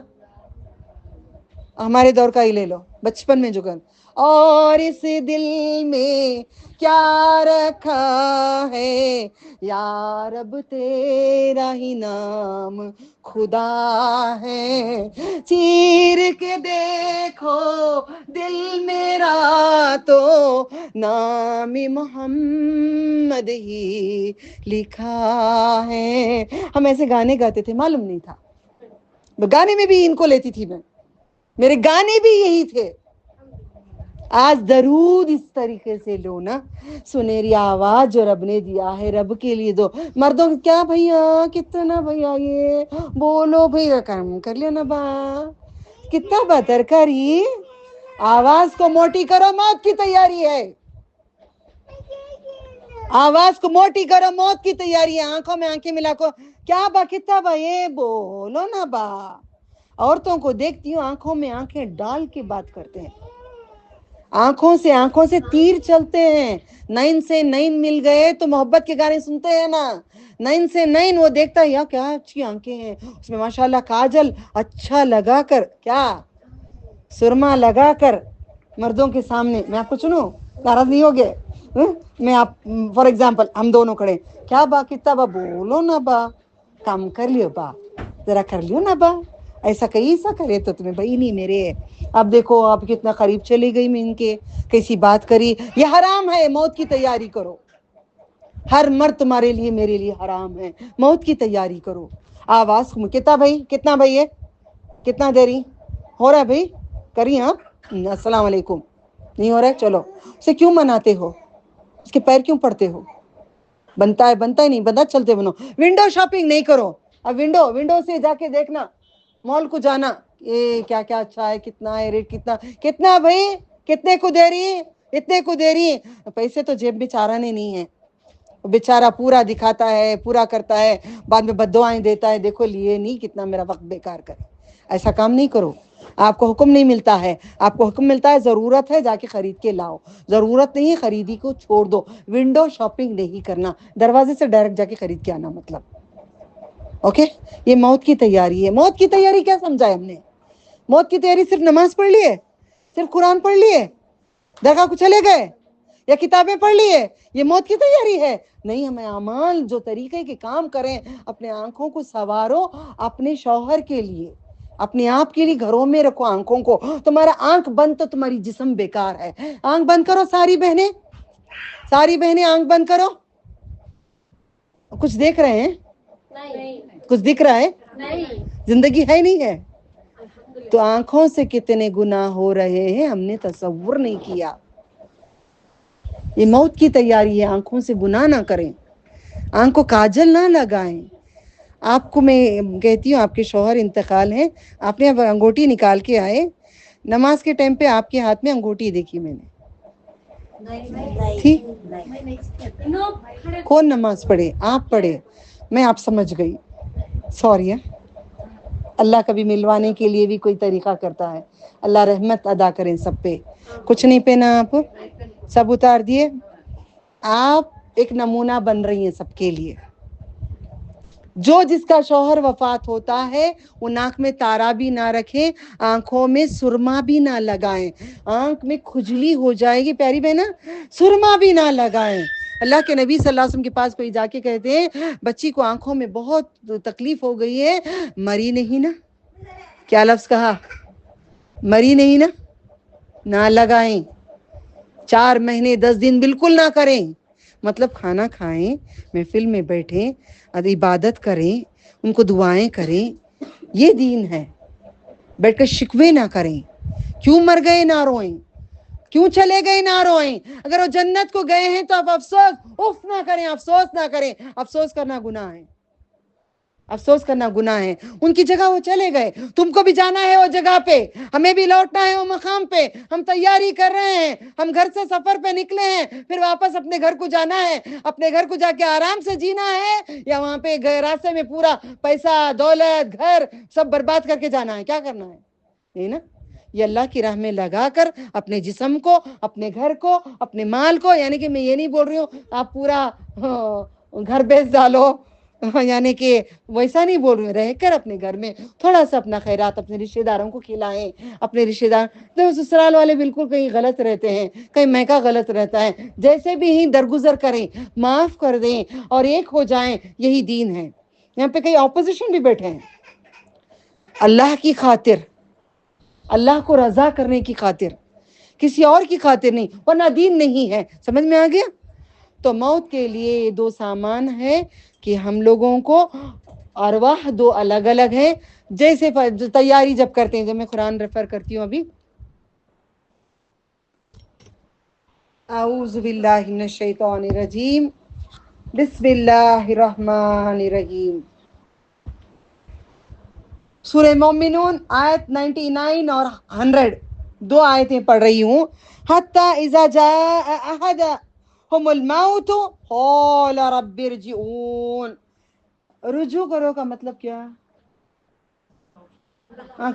ہمارے دور کا ہی لے لو، بچپن میں جو گانا. اور اس دل میں کیا رکھا ہے یا رب تیرا ہی نام خدا ہے. چیر کے دیکھو دل میرا تو نام محمد ہی لکھا ہے. ہم ایسے گانے گاتے تھے، معلوم نہیں تھا. گانے میں بھی ان کو لیتی تھی میں، میرے گانے بھی یہی تھے. آج درود اس طریقے سے لو نا. سنہری آواز جو رب نے دیا ہے، رب کے لیے دو. مردوں کیا بھیا کتنا بھیا یہ بولو بھیا، کام کر لیا نا با، کتنا بہتر کری. آواز کو موٹی کرو، موت کی تیاری ہے. آواز کو موٹی کرو، موت کی تیاری ہے. آنکھوں میں آنکھیں ملا کو، کیا با کتنا با یہ بولو نا با. عورتوں کو دیکھتی ہوں آنکھوں میں آنکھیں ڈال کے بات کرتے ہیں، آنکھوں سے تیر چلتے ہیں. 9 سے 9 مل گئے تو محبت کے گانے سنتے ہیں نا. 9 سے 9 وہ دیکھتا ہے، یا کیا اچھی آنکھیں ہیں اس میں ماشاءاللہ، کاجل اچھا لگا کر، کیا سرما لگا کر مردوں کے سامنے. میں آپ کو سنوں، ناراض نہیں ہوگے؟ میں آپ فار ایگزامپل ہم دونوں کھڑے، کیا با کتنا با بولو نا با، کام کر لیو با، ذرا کر لیو نا با. ایسا کیسا کرے تو تمہیں بھائی نہیں میرے. اب دیکھو آپ کتنا قریب چلی گئی میں ان کے، کیسی بات کری. یہ حرام ہے، موت کی تیاری کرو. ہر مرد تمہارے لیے میرے لیے حرام ہے. موت کی تیاری کرو. آواز کتنا بھائی ہے، کتنا دیری ہو رہا ہے بھائی؟ کریے آپ. السلام علیکم. نہیں ہو رہا ہے؟ چلو. اسے کیوں مناتے ہو؟ اس کے پیر کیوں پڑتے ہو؟ بنتا ہے نہیں بنتا، چلتے بنو. ونڈو شاپنگ نہیں کرو. اب ونڈو سے جا کے دیکھنا، مال کو جانا، یہ کیا کیا اچھا ہے، کتنا ہے ریٹ، کتنا بھائی، کتنے کو دے رہی، اتنے کو دے رہی. پیسے تو جیب میں چارہ نے نہیں ہے. بیچارہ پورا دکھاتا ہے، پورا کرتا ہے، بعد میں بد دعائیں دیتا ہے، دیکھو لیے نہیں، کتنا میرا وقت بیکار کرے. ایسا کام نہیں کرو. آپ کو حکم نہیں ملتا ہے، آپ کو حکم ملتا ہے ضرورت ہے جا کے خرید کے لاؤ، ضرورت نہیں ہے خریدی کو چھوڑ دو. ونڈو شاپنگ نہیں کرنا، دروازے سے ڈائریکٹ جا کے خرید کے آنا. مطلب اوکے. یہ موت کی تیاری ہے. موت کی تیاری کیا سمجھا ہے ہم نے؟ موت کی تیاری صرف نماز پڑھ لیے، صرف قرآن پڑھ لیے، درگاہ کو چلے گئے، یا کتابیں پڑھ لیے، یہ موت کی تیاری ہے؟ نہیں. ہمیں اعمال جو طریقے کے کام کریں. اپنے آنکھوں کو سنوارو، اپنے شوہر کے لیے، اپنے آپ کے لیے گھروں میں رکھو آنکھوں کو. تمہارا آنکھ بند تو تمہاری جسم بیکار ہے. آنکھ بند کرو ساری بہنیں آنکھ بند کرو. کچھ دیکھ رہے ہیں؟ کچھ دکھ رہا ہے؟ زندگی ہے نہیں ہے تو آنکھوں سے کتنے گناہ ہو رہے ہیں ہم نے تصور نہیں کیا. یہ موت کی تیاری ہے. آنکھوں سے گناہ نہ کریں، آنکھ کو کاجل نہ لگائیں. آپ کو میں کہتی ہوں، آپ کے شوہر انتقال ہیں، آپ نے اب انگوٹی نکال کے آئے. نماز کے ٹائم پہ آپ کے ہاتھ میں انگوٹی دیکھی میں نے، تھی. کون نماز پڑھے؟ آپ پڑھے. میں آپ سمجھ گئی، سوری. اللہ کبھی ملوانے کے لیے بھی کوئی طریقہ کرتا ہے. اللہ رحمت ادا کریں سب پہ. کچھ نہیں پہنا آپ، سب اتار دیے. آپ ایک نمونہ بن رہی ہیں سب کے لیے. جو جس کا شوہر وفات ہوتا ہے وہ ناک میں تارا بھی نہ رکھیں, آنکھوں میں سرما بھی نہ لگائیں. آنکھ میں کھجلی ہو جائے گی پیاری بہنا, سرما بھی نہ لگائیں. اللہ کے نبی صلی اللہ علیہ وسلم کے پاس کوئی جا کے کہتے ہیں بچی کو آنکھوں میں بہت تکلیف ہو گئی ہے, مری نہیں نا؟ کیا لفظ کہا؟ مری نہیں نا؟ نہ لگائیں. 4 مہینے 10 دن بالکل نہ کریں. مطلب کھانا کھائیں, محفل میں بیٹھیں, عبادت کریں, ان کو دعائیں کریں, یہ دین ہے. بیٹھ کر شکوے نہ کریں, کیوں مر گئے نہ روئیں, کیوں چلے گئے نہ روئیں. اگر وہ جنت کو گئے ہیں تو آپ افسوس اف نہ کریں, افسوس نہ کریں. افسوس کرنا گناہ ہے, افسوس کرنا گناہ ہے. ان کی جگہ وہ چلے گئے, تم کو بھی جانا ہے وہ جگہ پہ, ہمیں بھی لوٹنا ہے وہ مقام پہ. ہم تیاری کر رہے ہیں, ہم گھر سے سفر پہ نکلے ہیں, پھر واپس اپنے گھر کو جانا ہے. اپنے گھر کو جا کے آرام سے جینا ہے یا وہاں پہ راستے میں پورا پیسہ دولت گھر سب برباد کر کے جانا ہے؟ کیا کرنا ہے؟ نہیں نا. یہ اللہ کی راہ میں لگا کر اپنے جسم کو, اپنے گھر کو, اپنے مال کو, یعنی کہ میں یہ نہیں بول رہی ہوں آپ پورا گھر بیچ ڈالو, یعنی کہ ویسا نہیں بول رہے, رہ کر اپنے گھر میں تھوڑا سا اپنا خیرات اپنے رشتہ داروں کو کھلائیں. اپنے رشتہ دار سسرال والے بالکل کہیں غلط رہتے ہیں, کہیں میکا غلط رہتا ہے, جیسے بھی ہی درگزر کریں, معاف کر دیں اور ایک ہو جائیں, یہی دین ہے. یہاں پہ کئی اپوزیشن بھی بیٹھے ہیں, اللہ کی خاطر, اللہ کو رضا کرنے کی خاطر, کسی اور کی خاطر نہیں, ورنہ دین نہیں ہے. سمجھ میں آ گیا؟ تو موت کے لیے یہ 2 سامان ہے کہ ہم لوگوں کو ارواح 2 الگ الگ ہیں. جیسے تیاری جب کرتے ہیں, جب میں قرآن ریفر کرتی ہوں ابھی, اعوذ باللہ من الشیطان الرجیم, بسم اللہ الرحمن الرحیم. سورہ مومنون آیت 99 اور 100 2 آیتیں پڑھ رہی ہوں. حتی اذا جاء احدهم الموت قال رب ارجعون. رجوع کرو کا مطلب کیا؟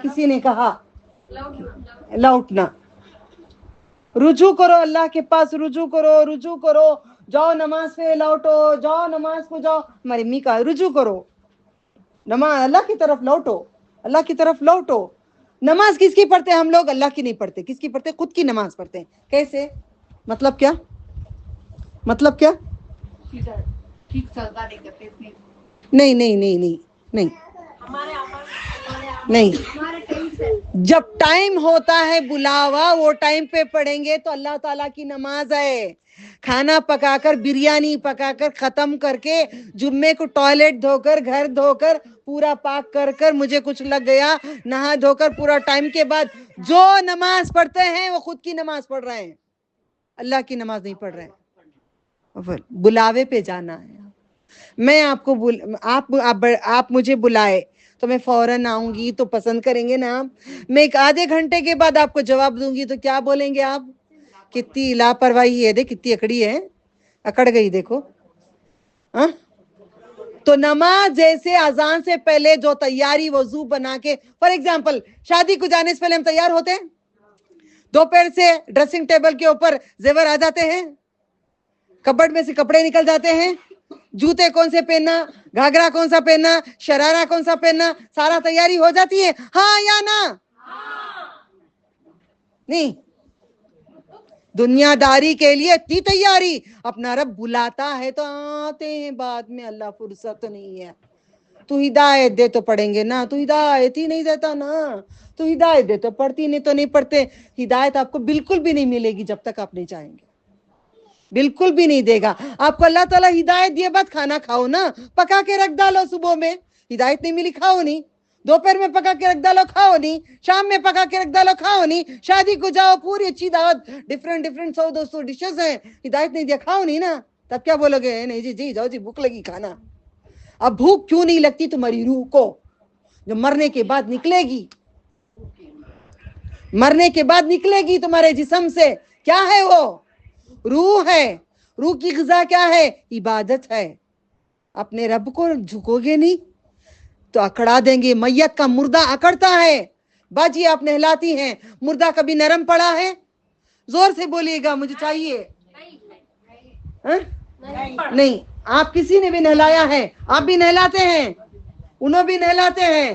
کسی نے کہا لوٹنا. رجوع کرو اللہ کے پاس, رجوع کرو, رجوع کرو, جاؤ نماز پہ لوٹو, جاؤ نماز کو جاؤ. ہماری امی کا رجوع کرو, نماز اللہ کی طرف لوٹو, اللہ کی طرف لوٹو. نماز کس کی پڑھتے ہیں ہم لوگ؟ اللہ کی نہیں پڑھتے. کس کی پڑھتے ہیں؟ خود کی نماز پڑھتے ہیں. کیسے؟ مطلب کیا؟ مطلب کیا؟ نہیں نہیں نہیں نہیں نہیں نہیں. جب ٹائم ہوتا ہے بلاوا, وہ ٹائم پہ پڑھیں گے تو اللہ تعالیٰ کی نماز ہے. کھانا پکا کر, بریانی پکا کر ختم کر کے, جمعے کو ٹوائلٹ دھو کر, گھر دھو کر, پورا پاک کر کر, مجھے کچھ لگ گیا, نہا دھو کر پورا ٹائم کے بعد جو نماز پڑھتے ہیں وہ خود کی نماز پڑھ رہے ہیں, اللہ کی نماز نہیں پڑھ رہے ہیں. بلاوے پہ جانا ہے. میں آپ کو آپ مجھے بلائے تو میں فوراً آؤں گی تو پسند کریں گے نا آپ. میں 1 آدھے گھنٹے کے بعد آپ کو جواب دوں گی تو کیا بولیں گے آپ؟ کتنی لاپرواہی ہے, دیکھ کتنی اکڑی ہے, اکڑ گئی دیکھو. تو نماز جیسے اذان سے پہلے جو تیاری وضو بنا کے, فار ایگزامپل شادی کو جانے سے پہلے ہم تیار ہوتے ہیں, دوپہر سے ڈریسنگ ٹیبل کے اوپر زیور آ جاتے ہیں, کبڈ میں سے کپڑے نکل جاتے ہیں, جوتے کون سے پہننا, گھاگرا کون سا پہننا, شرارہ کون سا پہننا, سارا تیاری ہو جاتی ہے, ہاں یا نا؟ نہیں. دنیا داری کے لیے اتنی تیاری, اپنا رب بلاتا ہے تو آتے ہیں, بعد میں اللہ فرصت نہیں ہے. تو ہدایت دے تو پڑھیں گے نا, تو ہدایت ہی نہیں دیتا نا. تو ہدایت دے تو پڑھتی, نہیں تو نہیں پڑھتے. ہدایت آپ کو بالکل بھی نہیں ملے گی جب تک آپ نہیں چاہیں گے, بالکل بھی نہیں دے گا آپ کو اللہ تعالیٰ ہدایت دیے. بعد کھانا کھاؤ نا, پکا کے رکھ ڈالو. صبح میں ہدایت نہیں ملی, کھاؤ نہیں. دوپہر میں پکا کے رکھ ڈالو, کھاؤ نہیں. شام میں پکا کے رکھ ڈالو, کھاؤ نہیں. شادی کو جاؤ, پوری اچھی دعوت, ڈفرینٹ 100-200 ڈشز ہیں, ہدایت نہیں دیا, کھاؤ نہیں نا. تب کیا بولو گے؟ نہیں جی جی جاؤ جی, بھوک لگی کھانا. اب بھوک کیوں نہیں لگتی تمہاری روح کو؟ جو مرنے کے بعد نکلے گی, مرنے کے بعد نکلے گی تمہارے جسم سے. کیا ہے وہ؟ روح ہے. روح کی غذا کیا ہے؟ عبادت ہے. اپنے رب کو جھکو گے نہیں تو اکڑا دیں گے. میت کا مردہ اکڑتا ہے. باجی آپ نہلاتی ہیں, مردہ کبھی نرم پڑا ہے؟ زور سے بولیے گا, مجھے چاہیے. نہیں. آپ کسی نے بھی نہلایا ہے, آپ بھی نہلاتے ہیں, انہوں بھی نہلاتے ہیں.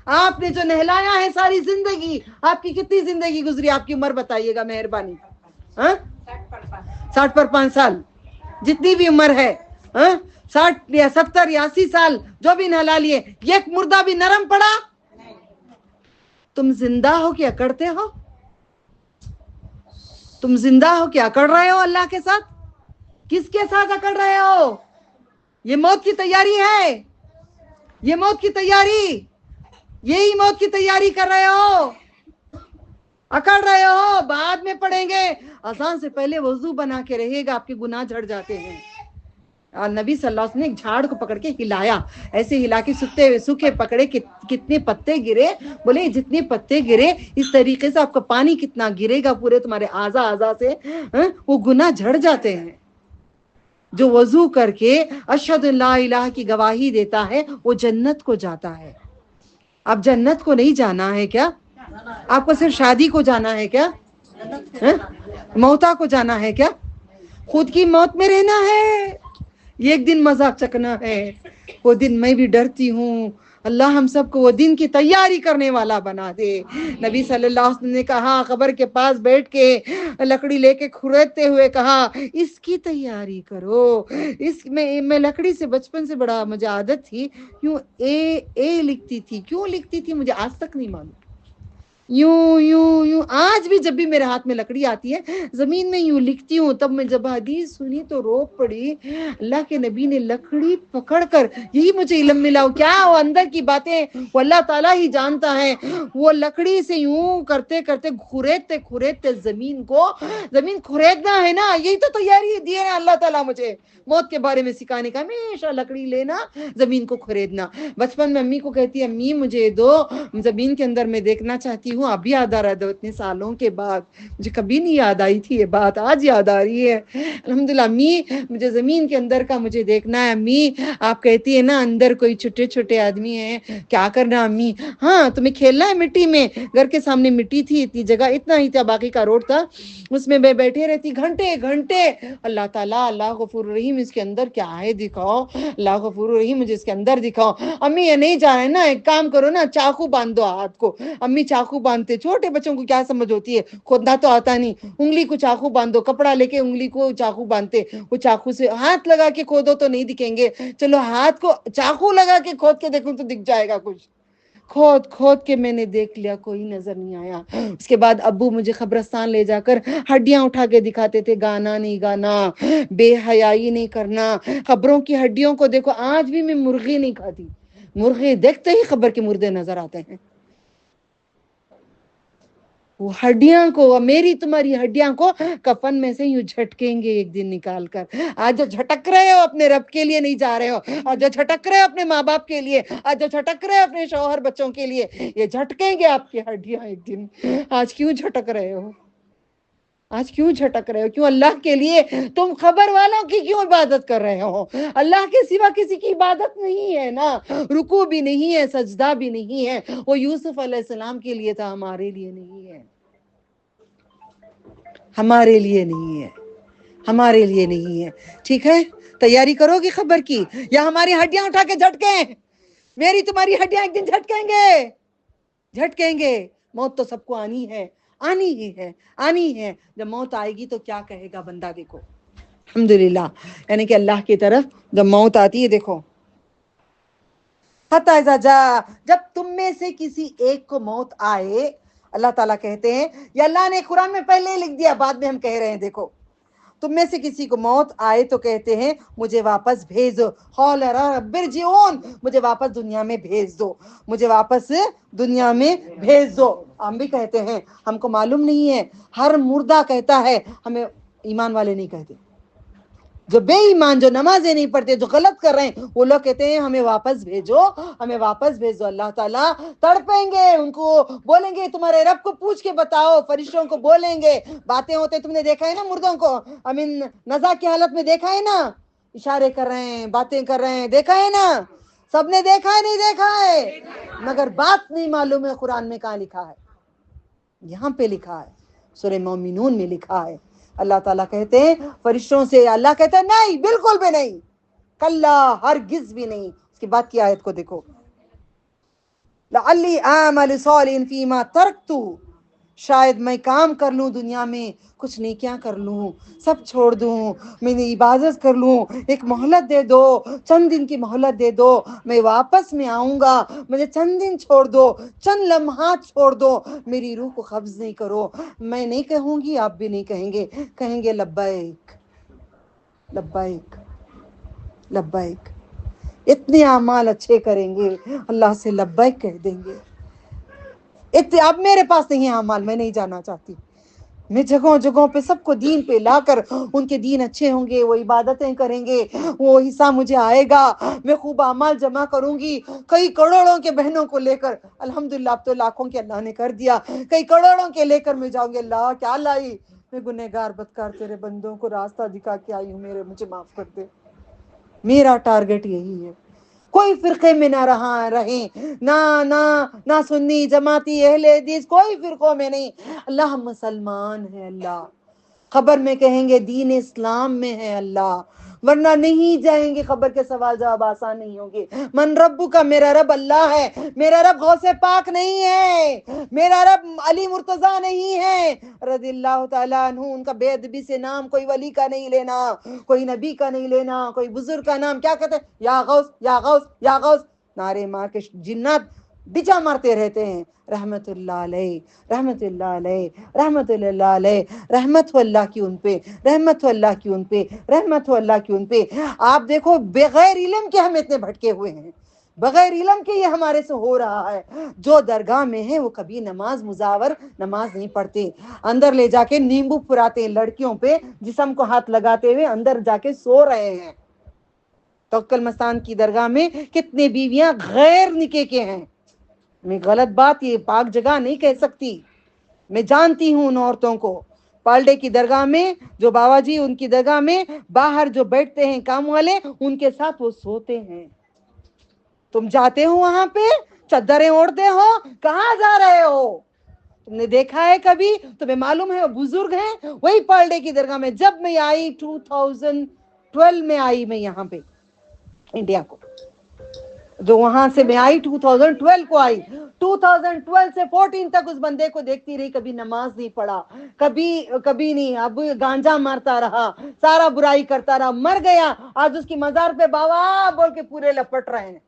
آپ نے جو نہلایا ہے ساری زندگی, آپ کی کتنی زندگی گزری, آپ کی عمر بتائیے گا مہربانی. 60 پر 5 سال, جتنی بھی عمر ہے, 60 یا 70 یا 80 سال جو بھی نہلا لیے, ایک مردہ بھی نرم پڑا. تم زندہ ہو کہ اکڑتے ہو؟ تم زندہ ہو کہ اکڑ رہے ہو اللہ کے ساتھ؟ کس کے ساتھ اکڑ رہے ہو؟ یہ موت کی تیاری ہے, یہ موت کی تیاری, یہی موت کی تیاری کر رہے ہو, اکڑ رہے ہو. بعد میں پڑھیں گے, اذان سے پہلے وضو بنا کے رہے گا, آپ کے گناہ جھڑ جاتے ہیں. اور نبی صلی اللہ علیہ وسلم نے ایک جھاڑ کو پکڑ کے ہلایا, ایسے ہلا کے سوکھے پکڑے, کتنے پتے گرے, بولے جتنے پتے گرے اس طریقے سے آپ کا پانی کتنا گرے گا پورے تمہارے اعضاء سے, وہ گناہ جھڑ جاتے ہیں. جو وضو کر کے اشہد ان لا الہ کی گواہی دیتا ہے وہ جنت کو جاتا ہے. اب جنت کو نہیں جانا ہے کیا؟ آپ کو صرف شادی کو جانا ہے کیا؟ موتا کو جانا ہے کیا؟ خود کی موت میں رہنا ہے, ایک دن مذاق چکنا ہے. وہ دن میں بھی ڈرتی ہوں, اللہ ہم سب کو وہ دن کی تیاری کرنے والا بنا دے. نبی صلی اللہ علیہ وسلم نے کہا, قبر کے پاس بیٹھ کے لکڑی لے کے کھریدتے ہوئے کہا, اس کی تیاری کرو. اس میں لکڑی سے بچپن سے بڑا مجھے عادت تھی, یوں اے لکھتی تھی. کیوں لکھتی تھی مجھے آج تک نہیں معلوم. یوں یوں یوں آج بھی جب بھی میرے ہاتھ میں لکڑی آتی ہے زمین میں یوں لکھتی ہوں. تب میں جب حدیث سنی تو رو پڑی, اللہ کے نبی نے لکڑی پکڑ کر, یہی مجھے علم ملا. کیا وہ اندر کی باتیں وہ اللہ تعالیٰ ہی جانتا ہے. وہ لکڑی سے یوں کرتے کرتے کھریدتے زمین کھریدنا ہے نا, یہی تو تیاری دی ہے اللہ تعالیٰ مجھے موت کے بارے میں سکھانے کا. ہمیشہ لکڑی لینا, زمین کو کھریدنا. بچپن میں امی کو کہتی, امی مجھے دو, زمین کے اندر میں دیکھنا چاہتی ہوں. اب یاد آ رہا ہے اتنے سالوں کے بعد, مجھے کبھی نہیں یاد آئی تھی یہ بات, آج یاد آ رہی ہے. الحمدللہ امی مجھے زمین کے اندر کا مجھے دیکھنا ہے. امی آپ کہتی ہے نا اندر کوئی چھوٹے چھوٹے آدمی ہیں, کیا کرنا امی؟ ہاں تمہیں کھیلنا ہے مٹی میں. گھر کے سامنے مٹی تھی, اتنی جگہ اتنا ہی تھا, باقی کا روڈ تھا, اس میں میں بیٹھے رہتی گھنٹے گھنٹے. اللہ تعالیٰ اللہ غفور الرحیم اس کے اندر کیا ہے دکھاؤ, اللہ غفور الرحیم مجھے اس کے اندر دکھاؤ. امی یہ نہیں جا رہے نا, ایک کام کرو نا, چاقو باندھ دو ہاتھ کو. امی چاقو باندھتے, چھوٹے بچوں کو کیا سمجھ ہوتی ہے, کھودنا تو آتا نہیں. انگلی کو چاقو باندھ دو, کپڑا لے کے انگلی کو چاقو باندھتے, وہ چاقو سے ہاتھ لگا کے کھودو تو نہیں دکھیں گے. چلو ہاتھ کو چاقو لگا کے کھود کے دیکھوں تو دکھ جائے گا کچھ. کھود کے میں نے دیکھ لیا, کوئی نظر نہیں آیا. اس کے بعد ابو مجھے قبرستان لے جا کر ہڈیاں اٹھا کے دکھاتے تھے. گانا نہیں گانا, بے حیائی نہیں کرنا, قبروں کی ہڈیوں کو دیکھو. آج بھی میں مرغی نہیں کھاتی, مرغی دیکھتے ہی قبر کے مردے نظر آتے ہیں. وہ ہڈیاں کو, میری تمہاری ہڈیاں کو کفن میں سے یوں جھٹکیں گے ایک دن نکال کر. آج جو جھٹک رہے ہو اپنے رب کے لیے نہیں جا رہے ہو, آج جو جھٹک رہے ہو اپنے ماں باپ کے لیے, آج جو جھٹک رہے ہو اپنے شوہر بچوں کے لیے, یہ جھٹکیں گے آپ کی ہڈیاں ایک دن. آج کیوں جھٹک رہے ہو؟ آج کیوں جھٹک رہے ہو؟ کیوں اللہ کے لیے تم خبر والوں کی کیوں عبادت کر رہے ہو؟ اللہ کے سوا کسی کی عبادت نہیں ہے نا, رکوع بھی نہیں ہے, سجدہ بھی نہیں ہے. وہ یوسف علیہ السلام کے لیے تھا, ہمارے لیے نہیں ہے. ہمارے لیے نہیں ہے, ہمارے لیے نہیں ہے. ٹھیک ہے, تیاری کرو گی خبر کی, یا ہماری ہڈیاں اٹھا کے جھٹکیں؟ میری تمہاری ہڈیاں ایک دن جھٹکیں گے, جھٹکیں گے. موت تو سب کو آنی ہے, آنی ہی ہے, آنی ہے. جب موت آئے گی تو کیا کہے گا بندہ؟ دیکھو الحمدللہ, یعنی کہ اللہ کی طرف جب موت آتی ہے, دیکھو حتی اذا جاء, جب تم میں سے کسی ایک کو موت آئے, اللہ تعالیٰ کہتے ہیں, یا اللہ نے قرآن میں پہلے لکھ دیا, بعد میں ہم کہہ رہے ہیں. دیکھو تم میں سے کسی کو موت آئے تو کہتے ہیں مجھے واپس بھیج دو. قال رب ارجعون, مجھے واپس دنیا میں بھیج دو, مجھے واپس دنیا میں بھیج دو. ہم بھی کہتے ہیں, ہم کو معلوم نہیں ہے, ہر مردہ کہتا ہے, ہمیں ایمان والے نہیں کہتے. جو بے ایمان, جو نمازیں نہیں پڑھتے, جو غلط کر رہے ہیں, وہ لوگ کہتے ہیں ہمیں واپس بھیجو, ہمیں واپس بھیج دو. اللہ تعالیٰ تڑپیں گے, ان کو بولیں گے تمہارے رب کو پوچھ کے بتاؤ. فرشتوں کو بولیں گے, باتیں ہوتے, تم نے دیکھا ہے نا مردوں کو, امین نزا کی حالت میں دیکھا ہے نا, اشارے کر رہے ہیں, باتیں کر رہے ہیں, دیکھا ہے نا, سب نے دیکھا ہے, نہیں دیکھا ہے, مگر بات نہیں معلوم ہے قرآن میں کہاں لکھا ہے. یہاں پہ لکھا ہے, سورہ مومنون میں لکھا ہے. اللہ تعالیٰ کہتے ہیں فرشتوں سے, اللہ کہتا ہے نہیں بالکل بھی نہیں, کلا ہرگز بھی نہیں. اس کے بعد کی آیت کو دیکھو, لعلی اعمل صالحا فیما ترکت, شاید میں کام کر لوں دنیا میں, کچھ نیکیاں کر لوں, سب چھوڑ دوں, میں نے عبادت کر لوں, ایک مہلت دے دو, چند دن کی مہلت دے دو, میں واپس میں آؤں گا, مجھے چند دن چھوڑ دو, چند لمحات چھوڑ دو, میری روح کو قبض نہیں کرو. میں نہیں کہوں گی, آپ بھی نہیں کہیں گے, کہیں گے لبیک لبیک لبیک. اتنے اعمال اچھے کریں گے, اللہ سے لبیک کہہ دیں گے. اب میرے پاس نہیں ہے اعمال, میں نہیں جانا چاہتی. میں جگہوں جگہوں پہ سب کو دین پہ لا کر, ان کے دین اچھے ہوں گے, وہ عبادتیں کریں گے, وہ حصہ مجھے آئے گا, میں خوب اعمال جمع کروں گی, کئی کروڑوں کے بہنوں کو لے کر, الحمدللہ اب تو لاکھوں کے اللہ نے کر دیا, کئی کروڑوں کے لے کر میں جاؤں گی. اللہ کیا لائی, میں گنہگار بدکار تیرے بندوں کو راستہ دکھا کے آئی ہوں, مجھے معاف کر دے. میرا ٹارگٹ یہی ہے. کوئی فرقے میں نہ رہیں, نہ سنی جماعتی اہل حدیث, کوئی فرقوں میں نہیں. اللہ ہم مسلمان ہیں, اللہ خبر میں کہیں گے دین اسلام میں ہے اللہ, ورنہ نہیں جائیں گے. خبر کے سوال جواب آسان نہیں ہوں گے. من رب کا, میرا رب اللہ ہے, میرا رب غوث پاک نہیں ہے, میرا رب علی مرتضیٰ نہیں ہے رضی اللہ تعالیٰ عنہ. ان کا بے ادبی سے نام کوئی ولی کا نہیں لینا, کوئی نبی کا نہیں لینا, کوئی بزرگ کا نام. کیا کہتے ہیں, یا غوث یا غوث یا غوث, نعرے مار کے جنات بچا مارتے رہتے ہیں. رحمت اللہ علیہ, رحمت اللہ علیہ, رحمت اللہ علیہ, رحمت ہو اللہ کی ان پہ, رحمت ہو اللہ کی ان پہ, رحمت ہو اللہ کی ان پہ. آپ دیکھو بغیر علم کے ہم اتنے بھٹکے ہوئے ہیں, بغیر علم کے یہ ہمارے سے ہو رہا ہے. جو درگاہ میں ہیں وہ کبھی نماز مزاور نماز نہیں پڑھتے, اندر لے جا کے نیمبو پھراتے ہیں لڑکیوں پہ, جسم کو ہاتھ لگاتے ہوئے اندر جا کے سو رہے ہیں. توکل مستان کی درگاہ میں کتنے بیویاں غیر نکاح کے ہیں. میں غلط بات یہ پاک جگہ نہیں کہہ سکتی, میں جانتی ہوں ان عورتوں کو. پالڈے کی درگاہ میں جو بابا جی ان کی درگاہ میں باہر جو بیٹھتے ہیں کام والے, ان کے ساتھ وہ سوتے ہیں. تم جاتے ہو وہاں پہ, چادریں اوڑھتے ہو, کہاں جا رہے ہو؟ تم نے دیکھا ہے کبھی؟ تمہیں معلوم ہے وہ بزرگ ہیں وہی پالڈے کی درگاہ میں. جب میں آئی 2012 میں آئی میں یہاں پہ انڈیا کو, جو وہاں سے میں آئی 2012 کو آئی, 2012 سے 14 تک اس بندے کو دیکھتی رہی, کبھی نماز نہیں پڑھا, کبھی نہیں. اب گانجا مارتا رہا, سارا برائی کرتا رہا, مر گیا. آج اس کی مزار پہ بابا بول کے پورے لپٹ رہے ہیں.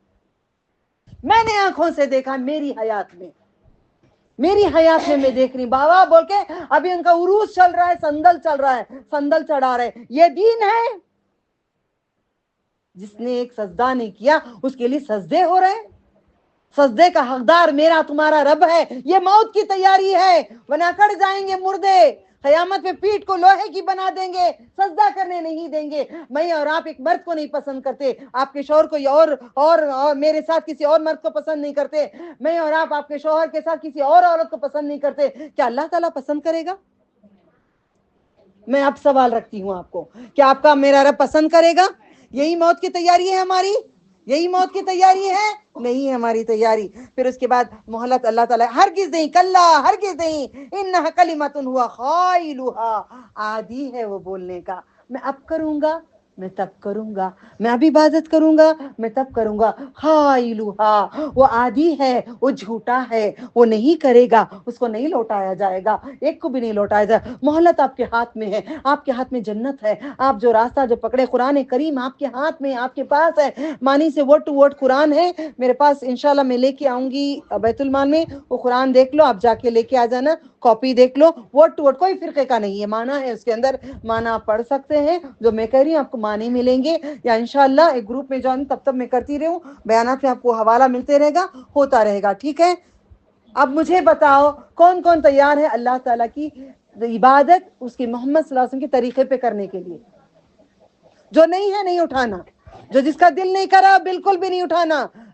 میں نے آنکھوں سے دیکھا, میری حیات میں میں دیکھ رہی, بابا بول کے. ابھی ان کا عروس چل رہا ہے, سندل چل رہا ہے, سندل چڑھا رہے. یہ دین ہے؟ جس نے ایک سجدہ نہیں کیا اس کے لیے سجدے ہو رہے ہیں. سجدے کا حقدار میرا تمہارا رب ہے. یہ موت کی تیاری ہے, ورنہ کڑ جائیں گے مردے, قیامت میں پیٹ کو لوہے کی بنا دیں گے, سجدہ کرنے نہیں دیں گے. میں اور آپ ایک مرد کو نہیں پسند کرتے, آپ کے شوہر کو اور میرے ساتھ کسی اور مرد کو پسند نہیں کرتے, میں اور آپ کے شوہر کے ساتھ کسی اور عورت کو پسند نہیں کرتے. کیا اللہ تعالیٰ پسند کرے گا؟ میں اب سوال رکھتی ہوں آپ کو, کیا آپ کا میرا رب پسند کرے گا؟ یہی موت کی تیاری ہے ہماری, یہی موت کی تیاری ہے, نہیں ہماری تیاری. پھر اس کے بعد مہلت اللہ تعالیٰ ہرگز نہیں, کلا ہرگز نہیں, انہا کلمۃ ہوا قائلھا, عادی ہے وہ بولنے کا. میں اب کروں گا, میں تب کروں گا, میں اب عبادت کروں گا, میں تب کروں گا. قائلھا, وہ عادی ہے, وہ جھوٹا ہے, وہ نہیں کرے گا, اس کو نہیں لوٹایا جائے گا, ایک کو بھی نہیں لوٹایا جائے. مہلت آپ کے ہاتھ میں ہے, آپ کے ہاتھ میں جنت ہے. آپ جو راستہ جو پکڑے, قرآن کریم آپ کے ہاتھ میں, آپ کے پاس ہے. مانی سے ورڈ ٹو ورڈ قرآن ہے میرے پاس, انشاءاللہ میں لے کے آؤں گی بیت المال میں. وہ قرآن دیکھ لو, آپ جا کے لے کے آ جانا, کاپی دیکھ لو, ورڈ ٹو ورڈ, کوئی فرقے کا نہیں ہے. مانا ہے اس کے اندر, مانا آپ پڑھ سکتے ہیں. جو میں کہہ رہی ہوں آپ کو معنی ملیں گے, یا انشاءاللہ ایک گروپ میں جاؤں تب تک میں کرتی رہوں, بیانات میں آپ کو حوالہ ملتے رہے گا, ہوتا رہے گا. ٹھیک ہے, اب مجھے بتاؤ کون کون تیار ہے اللہ تعالیٰ کی عبادت اس کی محمد صلی اللہ علیہ وسلم کے طریقے پہ کرنے کے لیے؟ جو نہیں ہے نہیں اٹھانا, جو جس کا دل نہیں کرا بالکل بھی نہیں اٹھانا.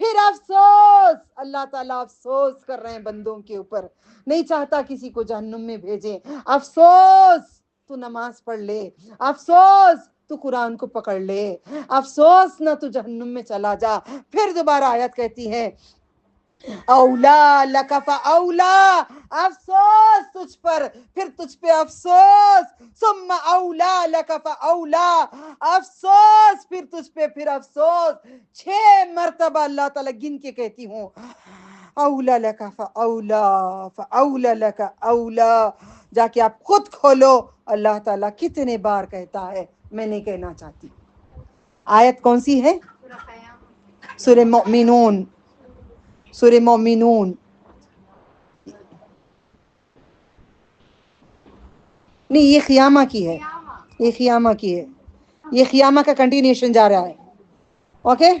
پھر افسوس، اللہ تعالیٰ افسوس کر رہے ہیں بندوں کے اوپر، نہیں چاہتا کسی کو جہنم میں بھیجے. افسوس تو نماز پڑھ لے، افسوس تو قرآن کو پکڑ لے، افسوس نہ تو جہنم میں چلا جا. پھر دوبارہ آیت کہتی ہے اولا لک فاولا، افسوس تجھ پر، پھر تجھ پہ افسوس، ثم اولا لک فاولا، افسوس پھر تجھ پہ پھر افسوس. 6 مرتبہ اللہ تعالیٰ گن کے کہتی ہوں اولا لک فاولا فاولا لک اولا. جا کے آپ خود کھولو اللہ تعالیٰ کتنے بار کہتا ہے، میں نہیں کہنا چاہتی. آیت کون سی ہے؟ سورہ مومنون، سورہ مومنون. نہیں یہ قیامہ کی ہے، یہ قیامہ کی ہے، یہ قیامہ کا کنٹینیوشن جا رہا ہے. اوکے.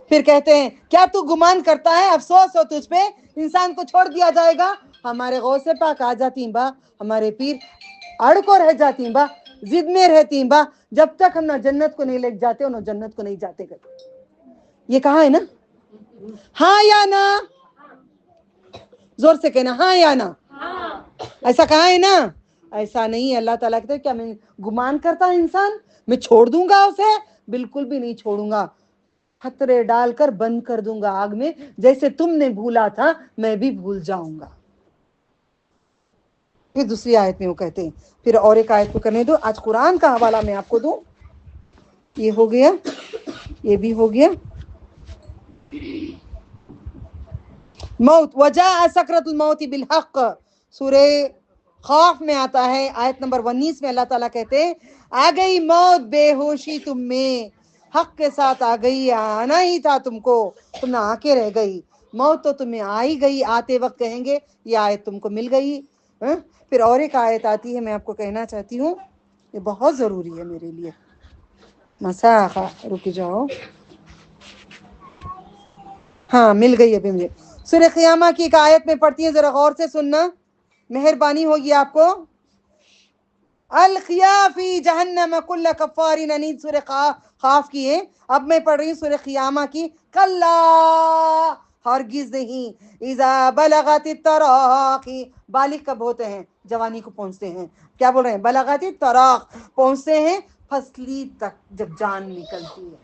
پھر کہتے ہیں کیا تو گمان کرتا ہے افسوس ہو تجھ پہ انسان کو چھوڑ دیا جائے گا؟ ہمارے غوث پاک آ جاتی با، ہمارے پیر اڑ کو رہ جاتی با، ضد میں رہتی با، جب تک ہم نہ جنت کو نہیں لے جاتے انہوں جنت کو نہیں جاتے گا. یہ کہا ہے نا؟ ہاں یا نا؟ زور سے کہنا ہاں یا نا. ایسا کہا ہے نا؟ ایسا نہیں ہے. اللہ تعالیٰ کہتے کیا میں گمان کرتا انسان میں چھوڑ دوں گا اسے؟ بالکل بھی نہیں چھوڑوں گا، خطرے ڈال کر بند کر دوں گا آگ میں، جیسے تم نے بھولا تھا میں بھی بھول جاؤں گا. پھر دوسری آیت میں وہ کہتے ہیں، پھر اور ایک آیت کو کرنے دو. آج قرآن کا حوالہ میں آپ کو دوں. یہ ہو گیا، یہ بھی ہو گیا. موت وجاء سکرۃ الموت بالحق، سورہ خوف میں آتا ہے آیت نمبر 19 میں اللہ تعالیٰ کہتے ہیں آ گئی موت بے ہوشی تم میں، حق کے ساتھ آ گئی، آنا ہی تھا تم کو، تم نہ آ کے رہ گئی. موت تو تمہیں آ ہی گئی، آتے وقت کہیں گے یہ آیت تم کو مل گئی. پھر اور ایک آیت آتی ہے، میں آپ کو کہنا چاہتی ہوں یہ بہت ضروری ہے میرے لیے. مساخہ رک جاؤ، ہاں مل گئی ابھی مجھے. سورہ قیامہ کی ایک آیت میں پڑھتی ہیں، ذرا غور سے سننا، مہربانی ہوگی آپ کو. القیا فی جہنم کل کفار عنید، سورہ قاف کی ہے. اب میں پڑھ رہی ہوں سورہ قیامہ کی. کلا، ہرگز نہیں، اذا بلغت التراقی، بالغ کب ہوتے ہیں؟ جوانی کو پہنچتے ہیں. کیا بول رہے ہیں؟ بلغت التراق، پہنچتے ہیں پھسلی تک جب جان نکلتی ہے.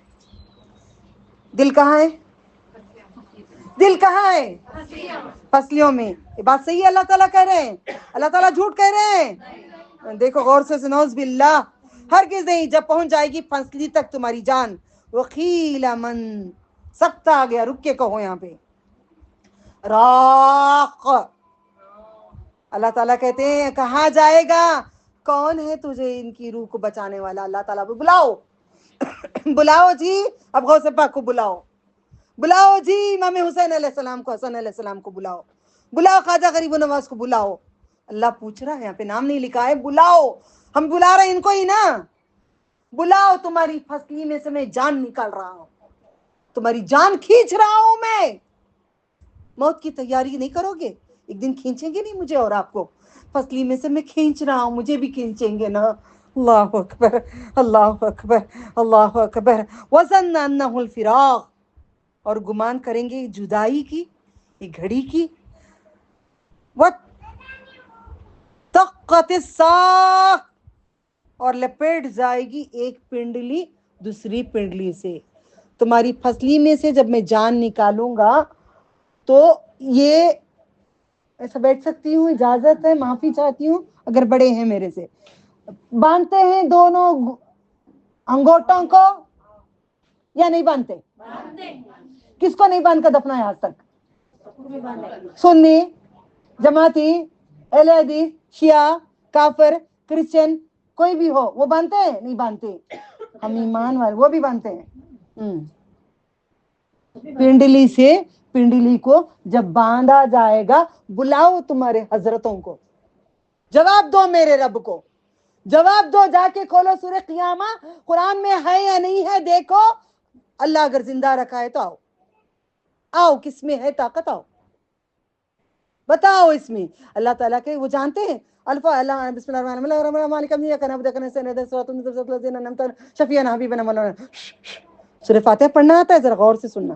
دل کہاں ہے؟ دل کہاں ہے؟ پسلیوں میں. یہ بات صحیح ہے؟ اللہ تعالیٰ کہہ رہے ہیں؟ اللہ تعالیٰ جھوٹ کہہ رہے ہیں؟ دیکھو غور سے سنو، باللہ ہرگز نہیں، جب پہنچ جائے گی پھسلی تک تمہاری جان. وقیل من، سخت آ گیا، رک کے کہو یہاں پہ، راق. اللہ تعالیٰ کہتے ہیں کہاں جائے گا؟ کون ہے تجھے ان کی روح کو بچانے والا؟ اللہ تعالیٰ کو بلاؤ، بلاؤ جی. اب غوث پاک کو بلاؤ، بلاؤ جی امام حسین علیہ السلام کو، حسن علیہ السلام کو بلاؤ، بلاؤ خواجہ غریب نواز کو بلاؤ. اللہ پوچھ رہا ہے، یہاں پہ نام نہیں لکھا ہے، بلاؤ. ہم بلا رہے ہیں ان کو ہی نا. بلاؤ، تمہاری پھسلی میں سے میں جان نکال رہا ہوں، تمہاری جان کھینچ رہا ہوں میں. موت کی تیاری نہیں کرو گے؟ ایک دن کھینچیں گے نہیں مجھے اور آپ کو؟ پھسلی میں سے میں کھینچ رہا ہوں، مجھے بھی کھینچیں گے نا. اللہ اکبر، اللہ اکبر، اللہ اکبر. وظن انہ الفراق، اور گمان کریں گے جدائی کی، ایک گھڑی کی. وَتَقَّتِ السَّاقِ، اور لپیٹ جائے گی ایک پنڈلی دوسری پنڈلی سے. تمہاری پھسلی میں سے جب میں جان نکالوں گا تو یہ ایسا بیٹھ سکتی ہوں؟ اجازت ہے، معافی چاہتی ہوں اگر بڑے ہیں میرے سے. باندھتے ہیں دونوں انگوٹوں کو یا نہیں باندھتے؟ کس کو نہیں باندھ کر دفنا ہے آج تک؟ سنی، جماعتی، اہل حدیث، شیعہ، کافر، کرسچن، کوئی بھی ہو، وہ باندھتے ہیں؟ نہیں باندھتے. ہم ایمان والے وہ بھی باندھتے ہیں. پنڈلی سے پنڈلی کو جب باندھا جائے گا، بلاؤ تمہارے حضرتوں کو، جواب دو میرے رب کو، جواب دو. جا کے کھولو سورہ قیامہ، قرآن میں ہے یا نہیں ہے دیکھو. اللہ اگر زندہ رکھا ہے تو آؤ، آؤ، کس میں ہے طاقت؟ آؤ بتاؤ اس میں. اللہ تعالیٰ کے وہ جانتے ہیں. الفا اللہ بسم اللہ الرحمن الرحیم مالک یوم الدین انا بدکنا سنید صراط الذین انعمت شفیعنا حبیبنا مولانا. سورہ فاتحہ پڑھنا آتا ہے؟ ذرا غور سے سننا.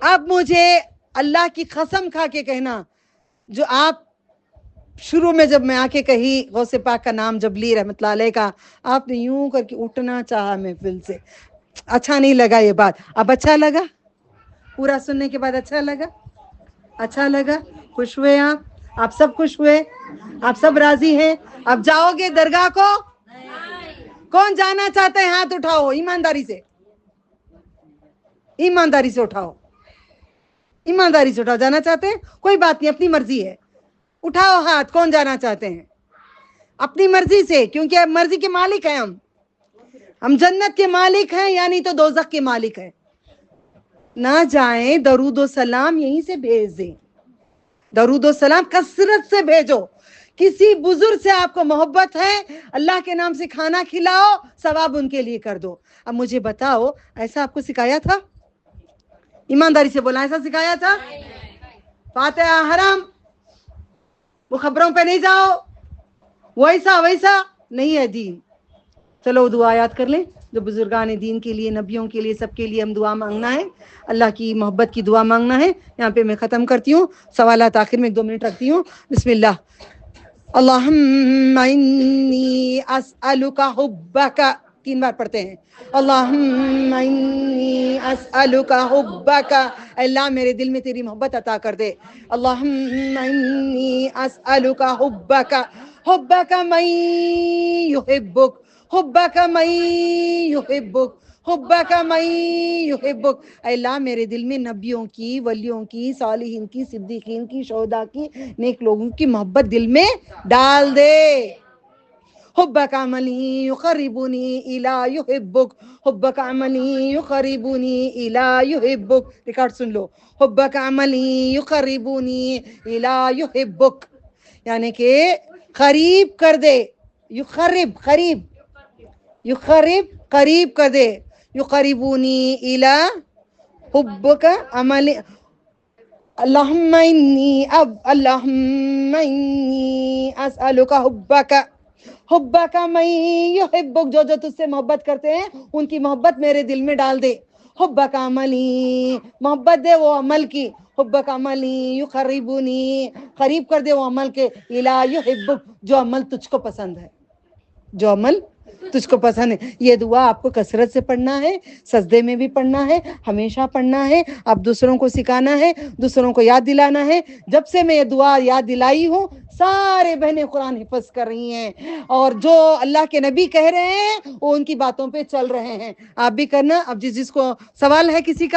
اب مجھے اللہ کی قسم کھا کے کہنا، جو آپ شروع میں جب میں آ کے کہی غوث پاک کا نام جب لی رحمت اللہ علیہ کا، آپ نے یوں کر کے اٹھنا چاہا محفل سے. اچھا نہیں لگا یہ بات، اب اچھا لگا؟ پورا سننے کے بعد اچھا لگا؟ اچھا لگا؟ خوش ہوئے آپ سب خوش ہوئے؟ آپ سب راضی ہیں؟ اب جاؤ گے درگاہ کو؟ کون جانا چاہتے ہیں ہاتھ اٹھاؤ، ایمانداری سے، ایمانداری سے اٹھاؤ، ایمانداری سے اٹھاؤ. جانا چاہتے ہیں؟ کوئی بات نہیں، اپنی مرضی ہے، اٹھاؤ ہاتھ. کون جانا چاہتے ہیں؟ اپنی مرضی سے، کیونکہ مرضی کے مالک ہیں ہم جنت کے مالک ہیں، یعنی تو دوزخ کے مالک ہیں. نہ جائیں، درود و سلام یہیں سے بھیج دیں، درود و سلام کثرت سے بھیجو. کسی بزرگ سے آپ کو محبت ہے، اللہ کے نام سے کھانا کھلاؤ، ثواب ان کے لیے کر دو. اب مجھے بتاؤ، ایسا آپ کو سکھایا تھا؟ ایمانداری سے بولا، ایسا سکھایا تھا؟ فاتحہ حرام، وہ خبروں پہ نہیں جاؤ، ویسا نہیں ہے دین. چلو دعا یاد کر لیں، جو بزرگان دین کے لیے، نبیوں کے لیے، سب کے لیے ہم دعا مانگنا ہے، اللہ کی محبت کی دعا مانگنا ہے. یہاں پہ میں ختم کرتی ہوں، سوالات آخر میں 2 منٹ رکھتی ہوں. بسم اللہ. اللہم انی اسألک حبک، 3 بار پڑھتے ہیں. اللہم انی اسألک حبک، اللہ میرے دل میں تیری محبت عطا کر دے. اللہم انی اسألک حبک، حبک من یحبک، حبک من یحبک، حبک من یحبک. اے اللہ میرے دل میں نبیوں کی، ولیوں کی، صالحین کی، صدیقین کی، شہداء کی، نیک لوگوں کی محبت دل میں ڈال دے. حبک عملی یقربنی الی یحبک، حبک عملی یقربنی الی یحبک. ریکارڈ سن لو. حبک عملی یقربنی الی یحبک، یعنی کہ قریب کر دے. یقرب، قریب، یقرب قریب کر دے. یقربونی الی حبک عملی. اللہم انی اسألک حبک، حبک من یحبک، جو تجھ سے محبت کرتے ہیں ان کی محبت میرے دل میں ڈال دے. حبک عملی، محبت دے وہ عمل کی. حبک عملی یقربونی، قریب کر دے وہ عمل کے. الی یحبک، جو عمل تجھ کو پسند ہے، جو عمل تجھ کو پسند ہے. یہ دعا آپ کو کثرت سے پڑھنا ہے، سجدے میں بھی پڑھنا ہے، ہمیشہ پڑھنا ہے. آپ دوسروں کو سکھانا ہے، دوسروں کو یاد دلانا ہے. جب سے میں یہ دعا یاد دلائی ہوں، سارے بہنیں قرآن حفظ کر رہی ہیں، اور جو اللہ کے نبی کہہ رہے ہیں وہ ان کی باتوں پہ چل رہے ہیں. آپ بھی کرنا. اب جس کو سوال ہے، کسی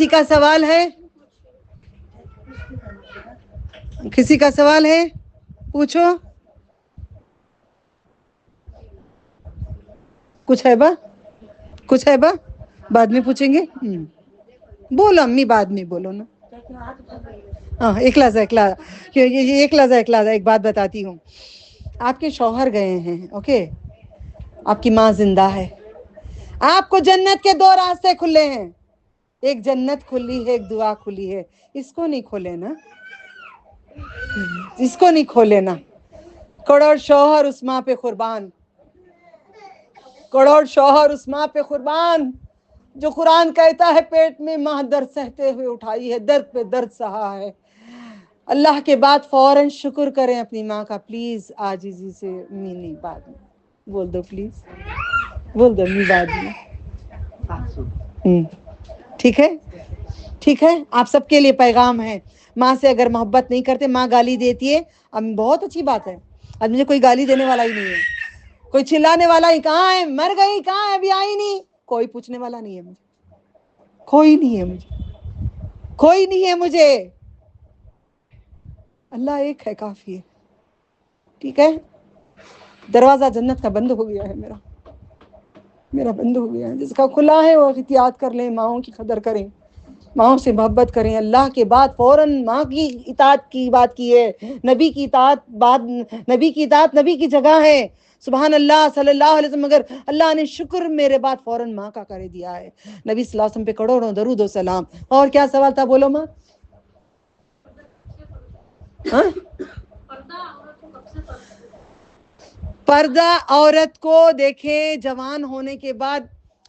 کا سوال ہے، کسی کا سوال ہے، پوچھو. کچھ ہے با بعد میں پوچھیں گے. بولو امی، بعد میں بولو نا. ہاں، ایک لحظہ، ایک بات بتاتی ہوں. آپ کے شوہر گئے ہیں، اوکے، آپ کی ماں زندہ ہے، آپ کو جنت کے 2 راستے کھلے ہیں. ایک جنت کھلی ہے، ایک دعا کھلی ہے. اس کو نہیں کھولے نا، اس کو نہیں کھولے نا. کروڑ شوہر اس ماں پہ قربان، کروڑ شوہر اس ماں پہ قربان، جو قرآن کہتا ہے پیٹ میں ماں درد سہتے ہوئے اٹھائی ہے، درد پہ درد سہا ہے. اللہ کے بعد فوراً شکر کریں اپنی ماں کا. پلیز عاجزی سے، نہیں بعد میں بول دو، پلیز بول دو امی بعد میں. ٹھیک ہے، ٹھیک ہے. آپ سب کے لیے پیغام ہے. ماں سے اگر محبت نہیں کرتے، ماں گالی دیتی ہے، اب بہت اچھی بات ہے، اب مجھے کوئی گالی دینے والا ہی نہیں ہے، کوئی چلانے والا ہی، کہاں ہے، مر گئی، کہاں ہے، ابھی آئی نہیں، کوئی پوچھنے والا نہیں ہے مجھے، کوئی نہیں ہے مجھے، کوئی نہیں ہے مجھے. اللہ ایک ہے، کافی ہے. ٹھیک ہے. دروازہ جنت کا بند ہو گیا ہے، میرا بند ہو گیا ہے. جس کا کھلا ہے وہ احتیاط کر لیں، ماؤں کی قدر کریں، ماؤں سے محبت کریں. اللہ کے بعد فوراً ماں کی اطاعت کی بات کی ہے. نبی کی اطاعت نبی کی جگہ ہے. سبحان اللہ، صلی اللہ علیہ وسلم. مگر اللہ نے شکر میرے بعد فوراً ماں کا کر دیا ہے. نبی صلی اللہ علیہ وسلم پہ کروڑوں درود و سلام. اور کیا سوال تھا، بولو ماں. پردہ عورت کو دیکھیں جوان ہونے کے بعد